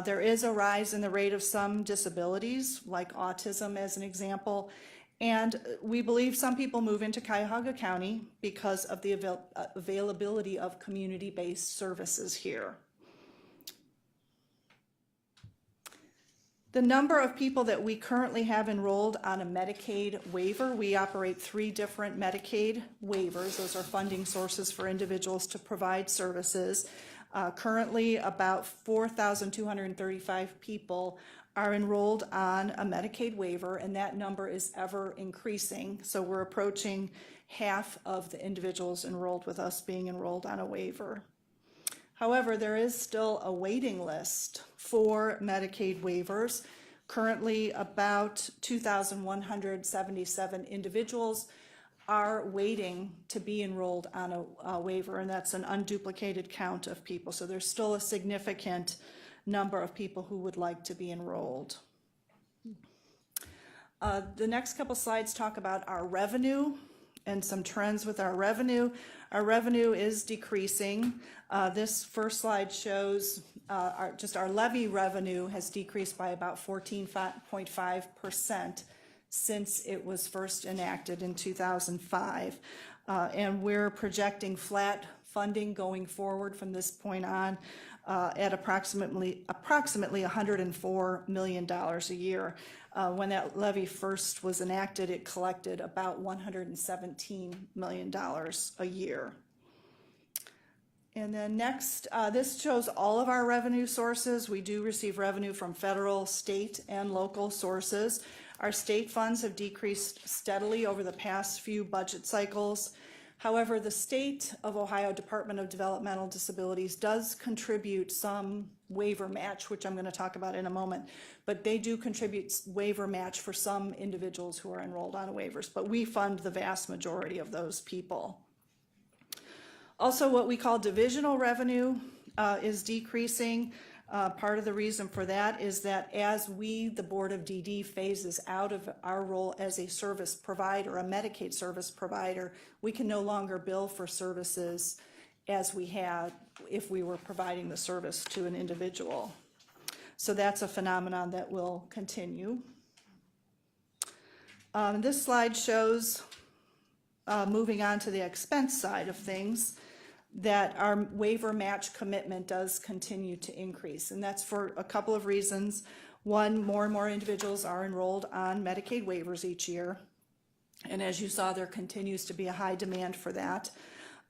There is a rise in the rate of some disabilities, like autism as an example, and we believe some people move into Cuyahoga County because of the availability of community-based services here. The number of people that we currently have enrolled on a Medicaid waiver, we operate 3 different Medicaid waivers. Those are funding sources for individuals to provide services. Currently, about 4,235 people are enrolled on a Medicaid waiver, and that number is ever increasing. So we're approaching half of the individuals enrolled with us being enrolled on a waiver. However, there is still a waiting list for Medicaid waivers. Currently, about 2,177 individuals are waiting to be enrolled on a waiver, and that's an unduplicated count of people. So there's still a significant number of people who would like to be enrolled. The next couple slides talk about our revenue and some trends with our revenue. Our revenue is decreasing. This first slide shows our levy revenue has decreased by about 14.5% since it was first enacted in 2005. And we're projecting flat funding going forward from this point on at approximately $104 million a year. When that levy first was enacted, it collected about $117 million a year. And then next, this shows all of our revenue sources. We do receive revenue from federal, state, and local sources. Our state funds have decreased steadily over the past few budget cycles. However, the State of Ohio Department of Developmental Disabilities does contribute some waiver match, which I'm going to talk about in a moment, but they do contribute waiver match for some individuals who are enrolled on waivers, but we fund the vast majority of those people. Also, what we call divisional revenue is decreasing. Part of the reason for that is that as the Board of DD phases out of our role as a service provider, a Medicaid service provider, we can no longer bill for services as we had if we were providing the service to an individual. So that's a phenomenon that will continue. This slide shows, moving on to the expense side of things, that our waiver match commitment does continue to increase. And that's for a couple of reasons. One, more and more individuals are enrolled on Medicaid waivers each year. And as you saw, there continues to be a high demand for that.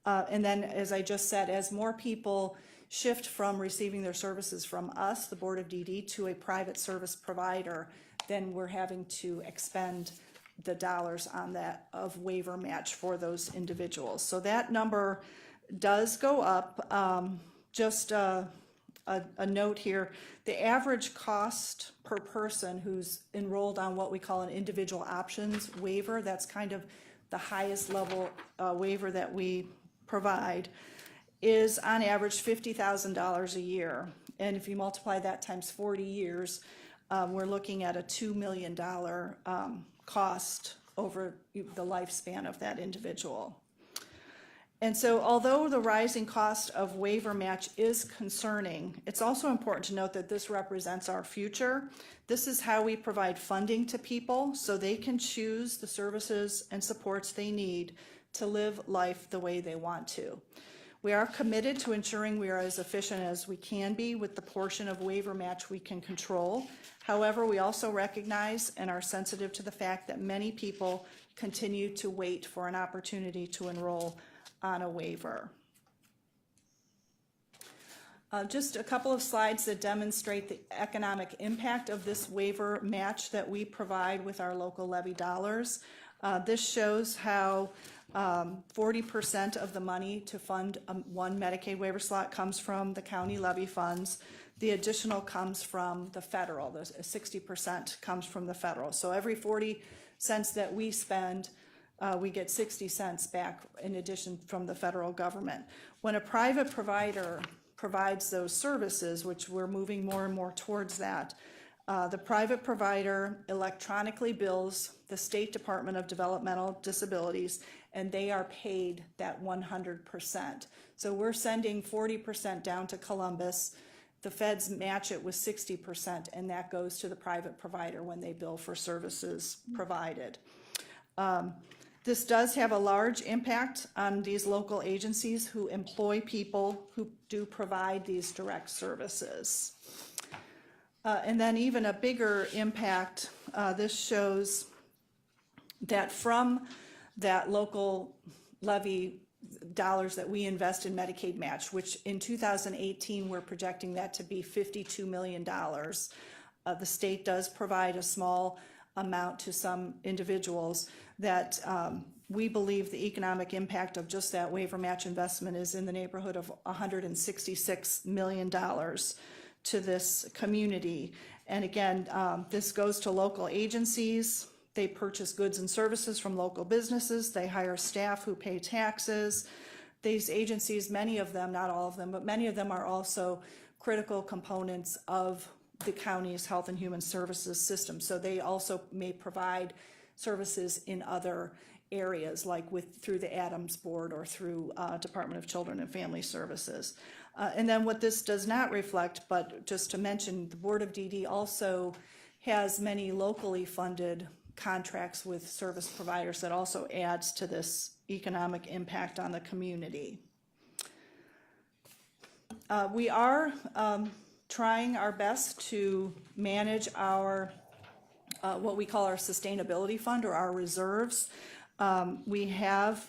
And then, as I just said, as more people shift from receiving their services from us, the Board of DD, to a private service provider, then we're having to expend the dollars on that of waiver match for those individuals. So that number does go up. Just a note here, the average cost per person who's enrolled on what we call an individual options waiver, that's kind of the highest level waiver that we provide, is on average $50,000 a year. And if you multiply that times 40 years, we're looking at a $2 million cost over the lifespan of that individual. And so although the rising cost of waiver match is concerning, it's also important to note that this represents our future. This is how we provide funding to people so they can choose the services and supports they need to live life the way they want to. We are committed to ensuring we are as efficient as we can be with the portion of waiver match we can control. However, we also recognize and are sensitive to the fact that many people continue to wait for an opportunity to enroll on a waiver. Just a couple of slides that demonstrate the economic impact of this waiver match that we provide with our local levy dollars. This shows how 40% of the money to fund one Medicaid waiver slot comes from the county levy funds. The additional comes from the federal. The 60% comes from the federal. So every 40 cents that we spend, we get 60 cents back in addition from the federal government. When a private provider provides those services, which we're moving more and more towards that, the private provider electronically bills the State Department of Developmental Disabilities, and they are paid that 100%. So we're sending 40% down to Columbus. The feds match it with 60%, and that goes to the private provider when they bill for services provided. This does have a large impact on these local agencies who employ people who do provide these direct services. And then even a bigger impact, this shows that from that local levy dollars that we invest in Medicaid match, which in 2018 we're projecting that to be $52 million. The state does provide a small amount to some individuals that we believe the economic impact of just that waiver match investment is in the neighborhood of $166 million to this community. And again, this goes to local agencies. They purchase goods and services from local businesses. They hire staff who pay taxes. These agencies, many of them, not all of them, but many of them are also critical components of the county's health and human services system. So they also may provide services in other areas, like through the Adams Board or through Department of Children and Family Services. And then what this does not reflect, but just to mention, the Board of DD also has many locally funded contracts with service providers that also adds to this economic impact on the community. We are trying our best to manage our what we call our sustainability fund, or our reserves. We have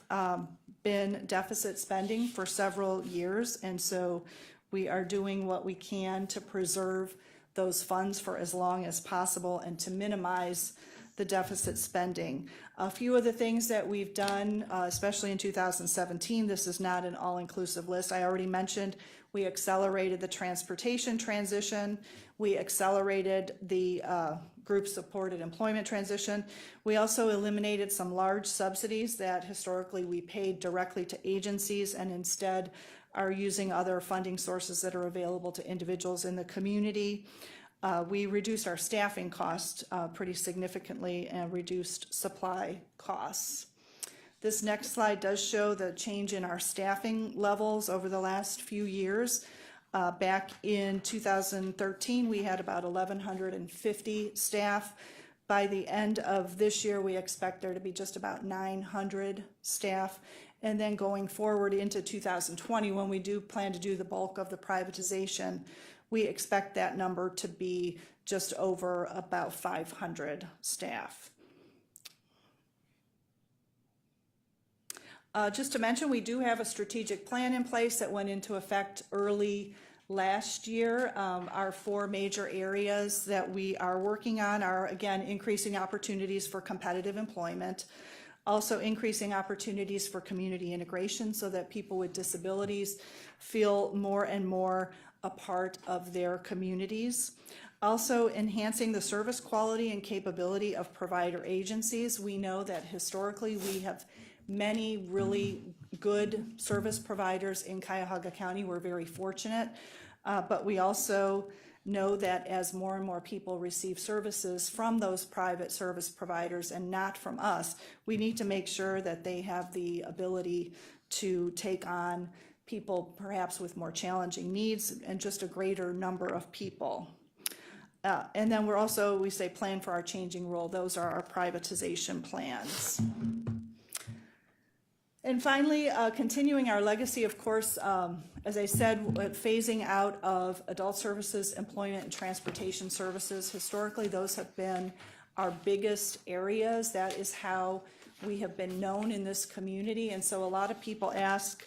been deficit spending for several years, and so we are doing what we can to preserve those funds for as long as possible and to minimize the deficit spending. A few of the things that we've done, especially in 2017, this is not an all-inclusive list. I already mentioned we accelerated the transportation transition. We accelerated the group-supported employment transition. We also eliminated some large subsidies that historically we paid directly to agencies and instead are using other funding sources that are available to individuals in the community. We reduced our staffing costs pretty significantly and reduced supply costs. This next slide does show the change in our staffing levels over the last few years. Back in 2013, we had about 1,150 staff. By the end of this year, we expect there to be just about 900 staff. And then going forward into 2020, when we do plan to do the bulk of the privatization, we expect that number to be just over about 500 staff. Just to mention, we do have a strategic plan in place that went into effect early last year. Our four major areas that we are working on are, again, increasing opportunities for competitive employment, also increasing opportunities for community integration so that people with disabilities feel more and more a part of their communities. Also enhancing the service quality and capability of provider agencies. We know that historically we have many really good service providers in Cuyahoga County. We're very fortunate, but we also know that as more and more people receive services from those private service providers and not from us, we need to make sure that they have the ability to take on people perhaps with more challenging needs and just a greater number of people. And then we say plan for our changing role. Those are our privatization plans. And finally, continuing our legacy, of course, as I said, phasing out of adult services, employment, and transportation services. Historically, those have been our biggest areas. That is how we have been known in this community. And so a lot of people ask,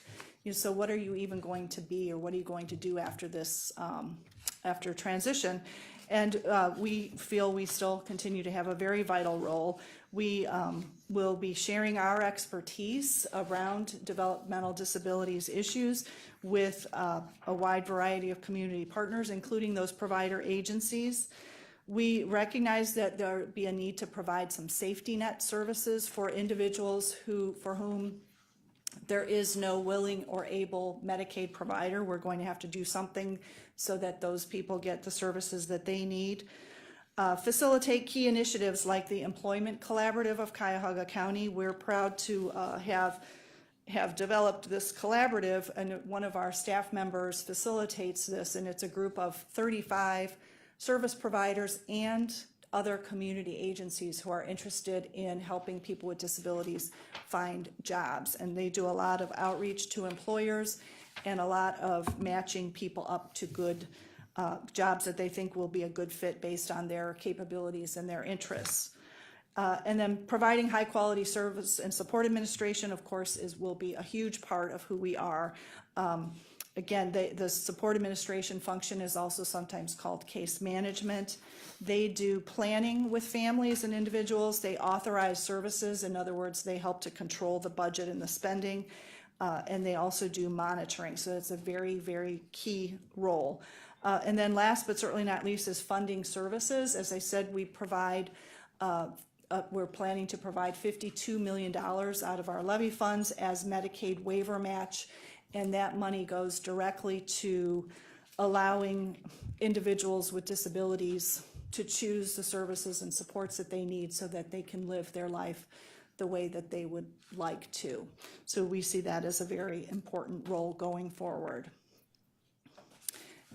so what are you even going to be, or what are you going to do after this, after transition? And we feel we still continue to have a very vital role. We will be sharing our expertise around developmental disabilities issues with a wide variety of community partners, including those provider agencies. We recognize that there will be a need to provide some safety net services for individuals for whom there is no willing or able Medicaid provider. We're going to have to do something so that those people get the services that they need. Facilitate key initiatives like the Employment Collaborative of Cuyahoga County. We're proud to have developed this collaborative, and one of our staff members facilitates this, and it's a group of 35 service providers and other community agencies who are interested in helping people with disabilities find jobs. And they do a lot of outreach to employers and a lot of matching people up to good jobs that they think will be a good fit based on their capabilities and their interests. And then providing high quality service and support administration, of course, will be a huge part of who we are. Again, the support administration function is also sometimes called case management. They do planning with families and individuals. They authorize services. In other words, they help to control the budget and the spending. And they also do monitoring. So it's a very, very key role. And then last but certainly not least is funding services. As I said, we provide, we're planning to provide $52 million out of our levy funds as Medicaid waiver match. And that money goes directly to allowing individuals with disabilities to choose the services and supports that they need so that they can live their life the way that they would like to. So we see that as a very important role going forward.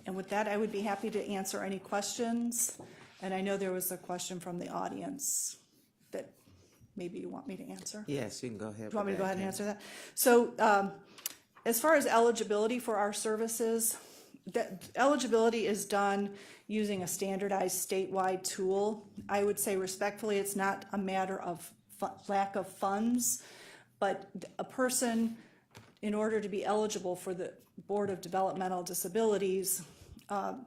And with that, I would be happy to answer any questions. And I know there was a question from the audience that maybe you want me to answer. Yes, you can go ahead. Do you want me to go ahead and answer that? So as far as eligibility for our services, that eligibility is done using a standardized statewide tool. I would say respectfully, it's not a matter of lack of funds, but a person, in order to be eligible for the Board of Developmental Disabilities,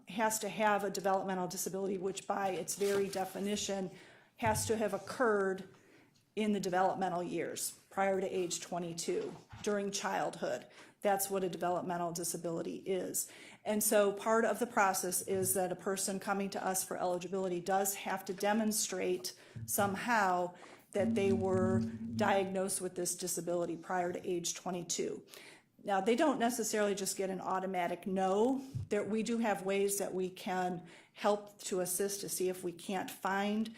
has to have a developmental disability, which by its very definition has to have occurred in the developmental years prior to age 22 during childhood. That's what a developmental disability is. And so part of the process is that a person coming to us for eligibility does have to demonstrate somehow that they were diagnosed with this disability prior to age 22. Now, they don't necessarily just get an automatic no. We do have ways that we can help to assist to see if we can't find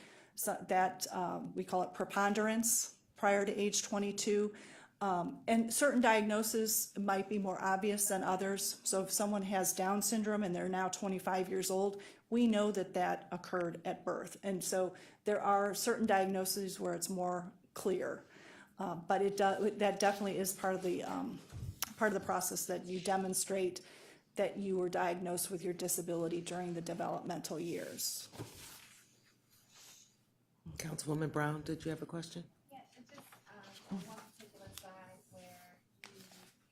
that, we call it preponderance prior to age 22. And certain diagnoses might be more obvious than others. So if someone has Down syndrome and they're now 25 years old, we know that that occurred at birth. And so there are certain diagnoses where it's more clear. But that definitely is part of the process, that you demonstrate that you were diagnosed with your disability during the developmental years. Councilwoman Brown, did you have a question? Yeah, just on one particular slide where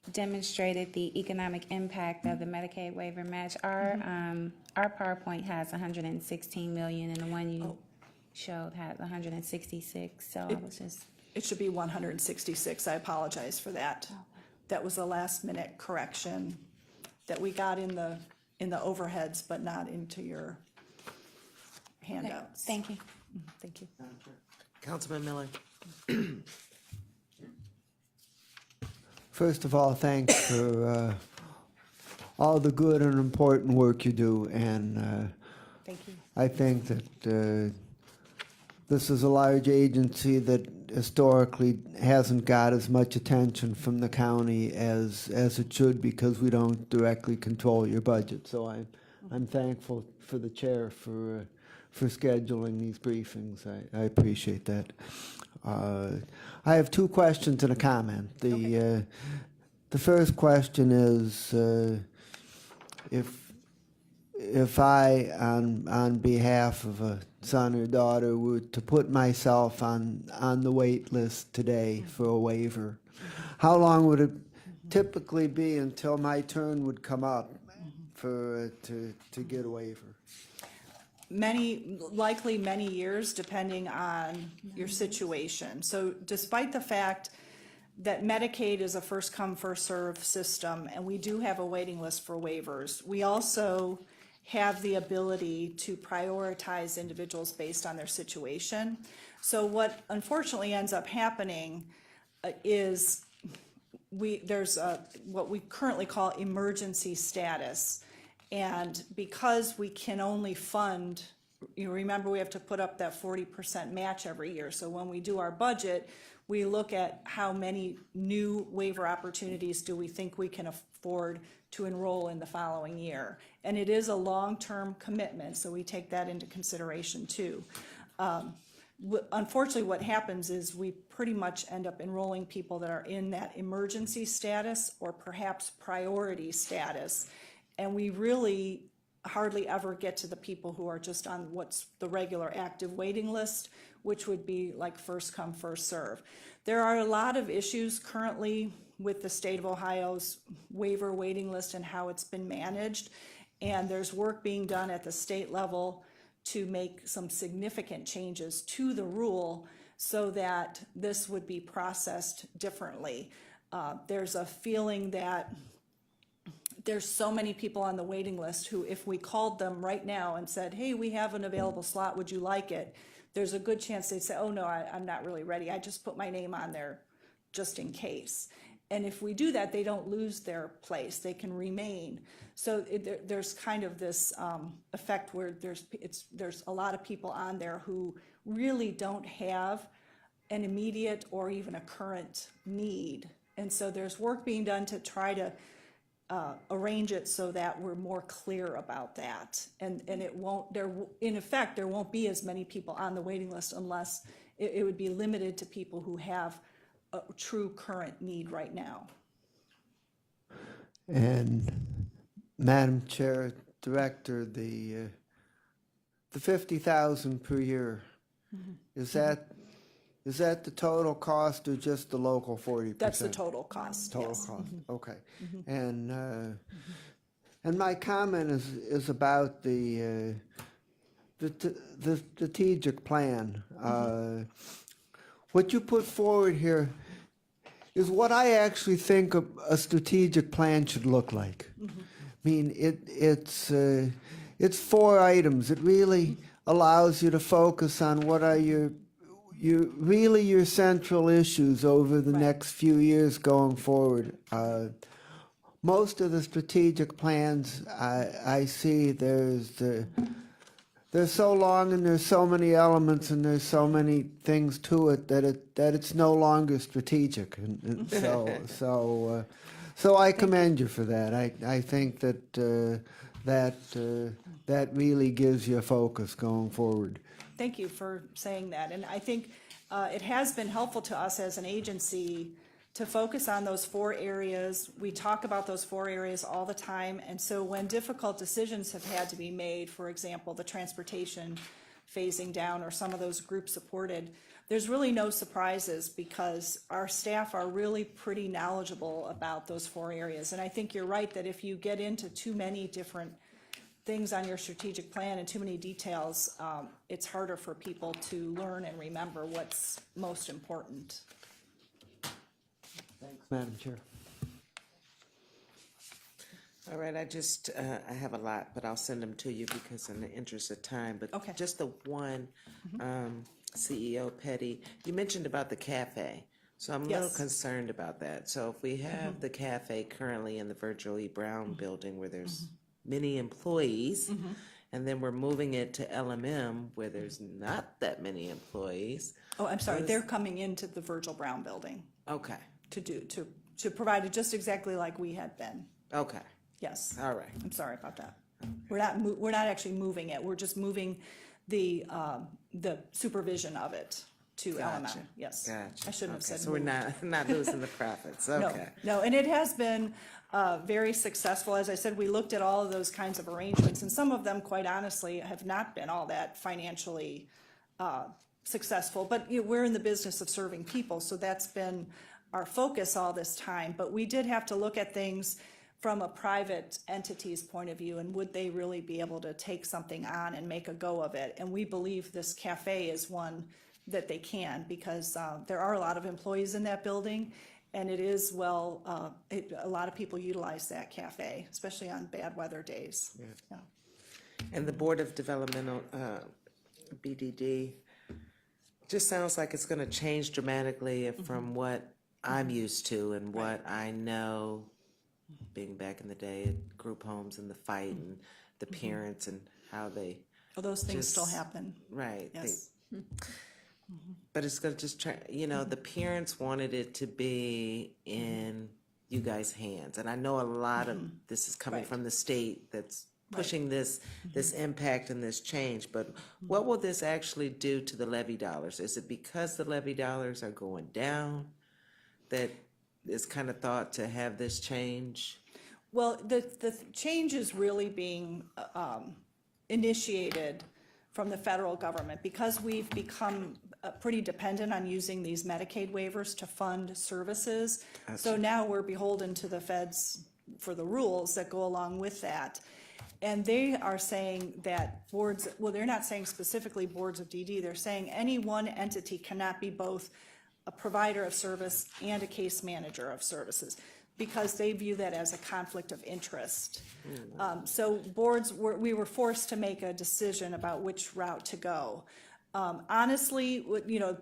you demonstrated the economic impact of the Medicaid waiver match. Our PowerPoint has 116 million, and the one you showed had 166. So I was just. It should be 166. I apologize for that. That was a last minute correction that we got in the overheads, but not into your handouts. Thank you. Thank you. Councilman Miller? First of all, thanks for all the good and important work you do, and Thank you. I think that this is a large agency that historically hasn't got as much attention from the county as it should, because we don't directly control your budget. So I'm thankful for the chair for scheduling these briefings. I appreciate that. I have two questions and a comment. The first question is, if I, on behalf of a son or daughter, were to put myself on the wait list today for a waiver, how long would it typically be until my turn would come up to get a waiver? Likely many years, depending on your situation. So despite the fact that Medicaid is a first come, first serve system, and we do have a waiting list for waivers, we also have the ability to prioritize individuals based on their situation. So what unfortunately ends up happening is there's what we currently call emergency status. And because we can only fund, you remember we have to put up that 40% match every year. So when we do our budget, we look at how many new waiver opportunities do we think we can afford to enroll in the following year. And it is a long-term commitment, so we take that into consideration too. Unfortunately, what happens is we pretty much end up enrolling people that are in that emergency status or perhaps priority status. And we really hardly ever get to the people who are just on what's the regular active waiting list, which would be like first come, first serve. There are a lot of issues currently with the state of Ohio's waiver waiting list and how it's been managed. And there's work being done at the state level to make some significant changes to the rule so that this would be processed differently. There's a feeling that there's so many people on the waiting list who, if we called them right now and said, hey, we have an available slot, would you like it? There's a good chance they'd say, oh no, I'm not really ready. I just put my name on there just in case. And if we do that, they don't lose their place. They can remain. So there's kind of this effect where there's a lot of people on there who really don't have an immediate or even a current need. And so there's work being done to try to arrange it so that we're more clear about that. And it won't, in effect, there won't be as many people on the waiting list unless it would be limited to people who have a true current need right now. And Madam Chair, Director, the 50,000 per year, is that the total cost or just the local 40%? That's the total cost. Total yes. cost. Okay. And my comment is about the strategic plan. What you put forward here is what I actually think a strategic plan should look like. I mean, it's 4 items. It really allows you to focus on what are your central issues over the next few years going forward. Most of the strategic plans I see, they're so long and there's so many elements and there's so many things to it that it's no longer strategic. And so I commend you for that. I think that really gives you a focus going forward. Thank you for saying that. And I think it has been helpful to us as an agency to focus on those 4 areas. We talk about those 4 areas all the time. And so when difficult decisions have had to be made, for example, the transportation phasing down or some of those group supported, there's really no surprises because our staff are really pretty knowledgeable about those 4 areas. And I think you're right that if you get into too many different things on your strategic plan and too many details, it's harder for people to learn and remember what's most important. Thanks, Madam Chair. All right, I have a lot, but I'll send them to you because in the interest of time. But Okay. just the one, CEO Petty, you mentioned about the cafe. So I'm a little Yes. concerned about that. So if we have the cafe currently in the Virgil E. Brown building where there's many employees, and then we're moving it to LMM where there's not that many employees. Oh, I'm sorry, they're coming into the Virgil Brown building Okay, to provide it just exactly like we had been. okay, Yes. all right. I'm sorry about that. We're not actually moving it. We're just moving the supervision of it to LMM. Gotcha. Yes. Gotcha. I shouldn't have Okay, said so we're moved. not losing the profits, No, okay. no, and it has been very successful. As I said, we looked at all of those kinds of arrangements, and some of them, quite honestly, have not been all that financially successful. But we're in the business of serving people, so that's been our focus all this time. But we did have to look at things from a private entity's point of view, and would they really be able to take something on and make a go of it? And we believe this cafe is one that they can, because there are a lot of employees in that building, and it is a lot of people utilize that cafe, especially on bad weather days. Yeah. And the Board of Developmental, BDD, just sounds like it's gonna change dramatically from what I'm used to and what I know, being back in the day at group homes and the fight and the parents and how they, Well, those things still Just- happen. right. they- Yes. But it's gonna just try, the parents wanted it to be in you guys' hands. And I know a lot of this is coming Right. from the state that's pushing this impact and this change. But what will this actually do to the levy dollars? Is it because the levy dollars are going down that is kind of thought to have this change? Well, the change is really being initiated from the federal government, because we've become pretty dependent on using these Medicaid waivers to fund services. So now we're beholden to the feds for the rules that go along with that. And they are saying that boards, well, they're not saying specifically boards of DD, they're saying any one entity cannot be both a provider of service and a case manager of services, because they view that as a conflict of interest. So we were forced to make a decision about which route to go. Honestly,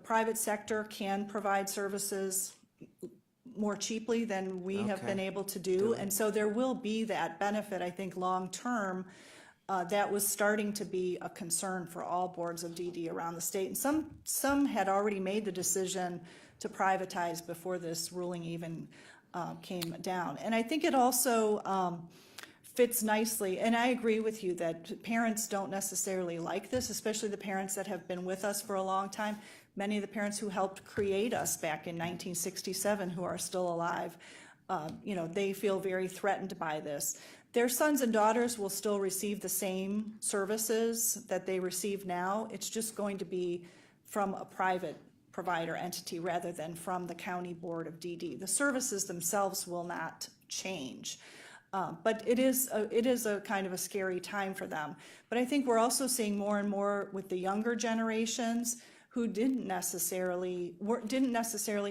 private sector can provide services more cheaply than we have been able to do. And so there will be that benefit, I think, long-term. That was starting to be a concern for all boards of DD around the state. And some had already made the decision to privatize before this ruling even came down. And I think it also fits nicely, and I agree with you that parents don't necessarily like this, especially the parents that have been with us for a long time. Many of the parents who helped create us back in 1967 who are still alive, they feel very threatened by this. Their sons and daughters will still receive the same services that they receive now. It's just going to be from a private provider entity rather than from the county board of DD. The services themselves will not change. But it is a kind of a scary time for them. But I think we're also seeing more and more with the younger generations who didn't necessarily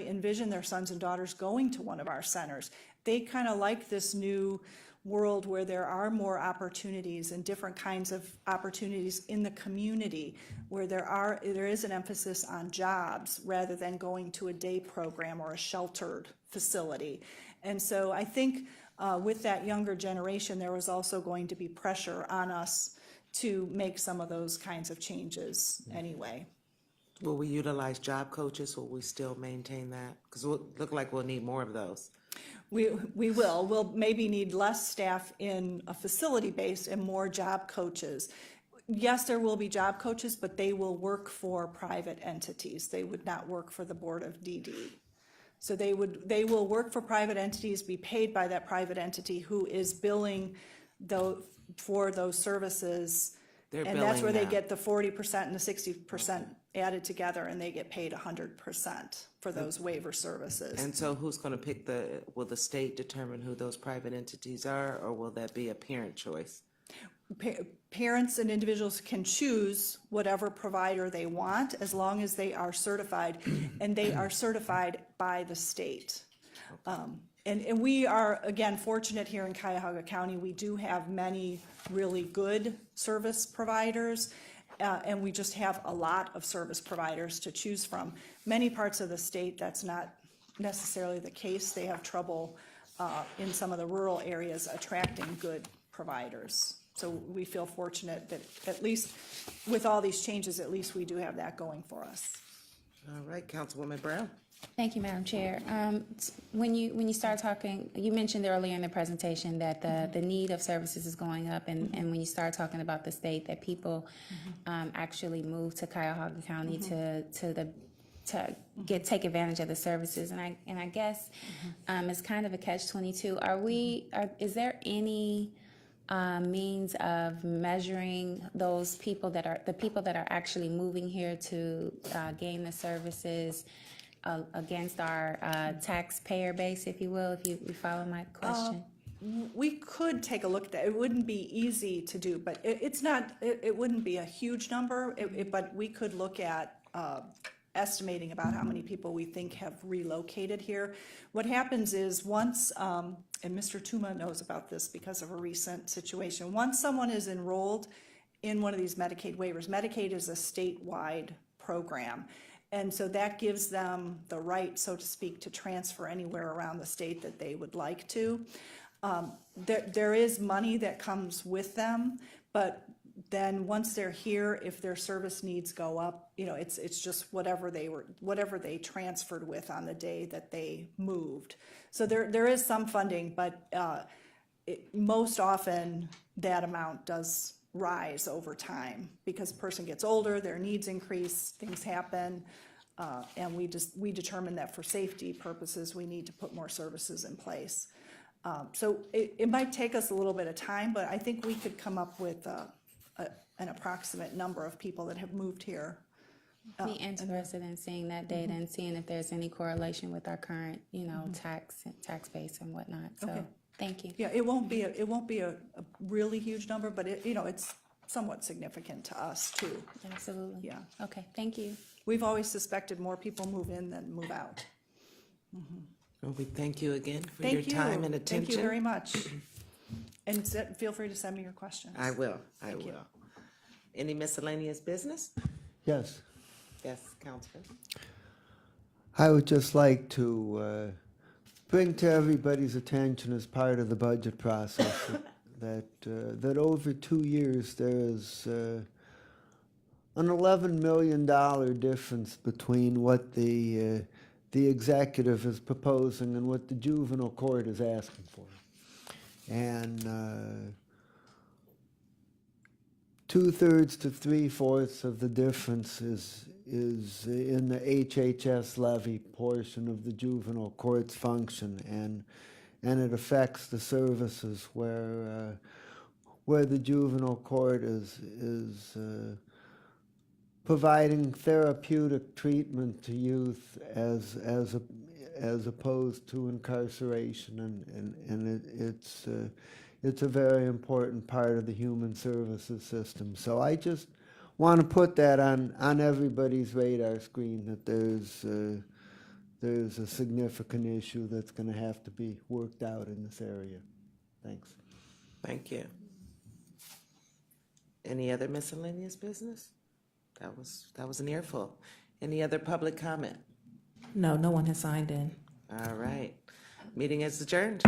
envision their sons and daughters going to one of our centers. They kind of like this new world where there are more opportunities and different kinds of opportunities in the community, where there is an emphasis on jobs rather than going to a day program or a sheltered facility. And so I think with that younger generation, there was also going to be pressure on us to make some of those kinds of changes anyway. Will we utilize job coaches? Will we still maintain that? Because it look like we'll need more of those. We will. We'll maybe need less staff in a facility base and more job coaches. Yes, there will be job coaches, but they will work for private entities. They would not work for the board of DD. So they will work for private entities, be paid by that private entity who is billing for those services. And that's where they get the 40% and the 60% added together, and they get paid 100% for those waiver services. And so who's going to pick will the state determine who those private entities are, or will that be a parent choice? Parents and individuals can choose whatever provider they want as long as they are certified, and they are certified by the state. And we are, again, fortunate here in Cuyahoga County. We do have many really good service providers, and we just have a lot of service providers to choose from. Many parts of the state, that's not necessarily the case. They have trouble in some of the rural areas attracting good providers. So we feel fortunate that at least with all these changes, at least we do have that going for us. All right, Councilwoman Brown. Thank you, Madam Chair. When you start talking, you mentioned earlier in the presentation that the need of services is going up, and when you start talking about the state, that people actually move to Cuyahoga County to take advantage of the services, and I guess it's kind of a catch-22. Is there any means of measuring those people that are actually moving here to gain the services against our taxpayer base, if you will, if you follow my question? We could take a look at that. It wouldn't be easy to do, but it wouldn't be a huge number, but we could look at estimating about how many people we think have relocated here. What happens is once, and Mr. Tuma knows about this because of a recent situation, once someone is enrolled in one of these Medicaid waivers, Medicaid is a statewide program. And so that gives them the right, so to speak, to transfer anywhere around the state that they would like to. There is money that comes with them, but then once they're here, if their service needs go up, it's just whatever they transferred with on the day that they moved. So there is some funding, but most often that amount does rise over time because the person gets older, their needs increase, things happen, and we determine that for safety purposes we need to put more services in place. So it might take us a little bit of time, but I think we could come up with an approximate number of people that have moved here. Be interested in seeing that data and seeing if there's any correlation with our current, tax base and whatnot. So, Okay. Thank you. Yeah, it won't be a really huge number, but it's somewhat significant to us too. Absolutely. Yeah. Okay, thank you. We've always suspected more people move in than move out. Well, we thank you again for Thank your you. time and attention. Thank you very much. And feel free to send me your questions. I will. I Thank you. will. Any miscellaneous business? Yes. Yes, Councilman. I would just like to bring to everybody's attention as part of the budget process that over 2 years there is an $11 million difference between what the executive is proposing and what the juvenile court is asking for. And 2/3 to 3/4 of the difference is in the HHS levy portion of the juvenile court's function, and it affects the services where the juvenile court is providing therapeutic treatment to youth as opposed to incarceration, and it's a very important part of the human services system. So I just want to put that on everybody's radar screen, that there's a significant issue that's going to have to be worked out in this area. Thanks. Thank you. Any other miscellaneous business? That was an earful. Any other public comment? No one has signed in. All right. Meeting is adjourned.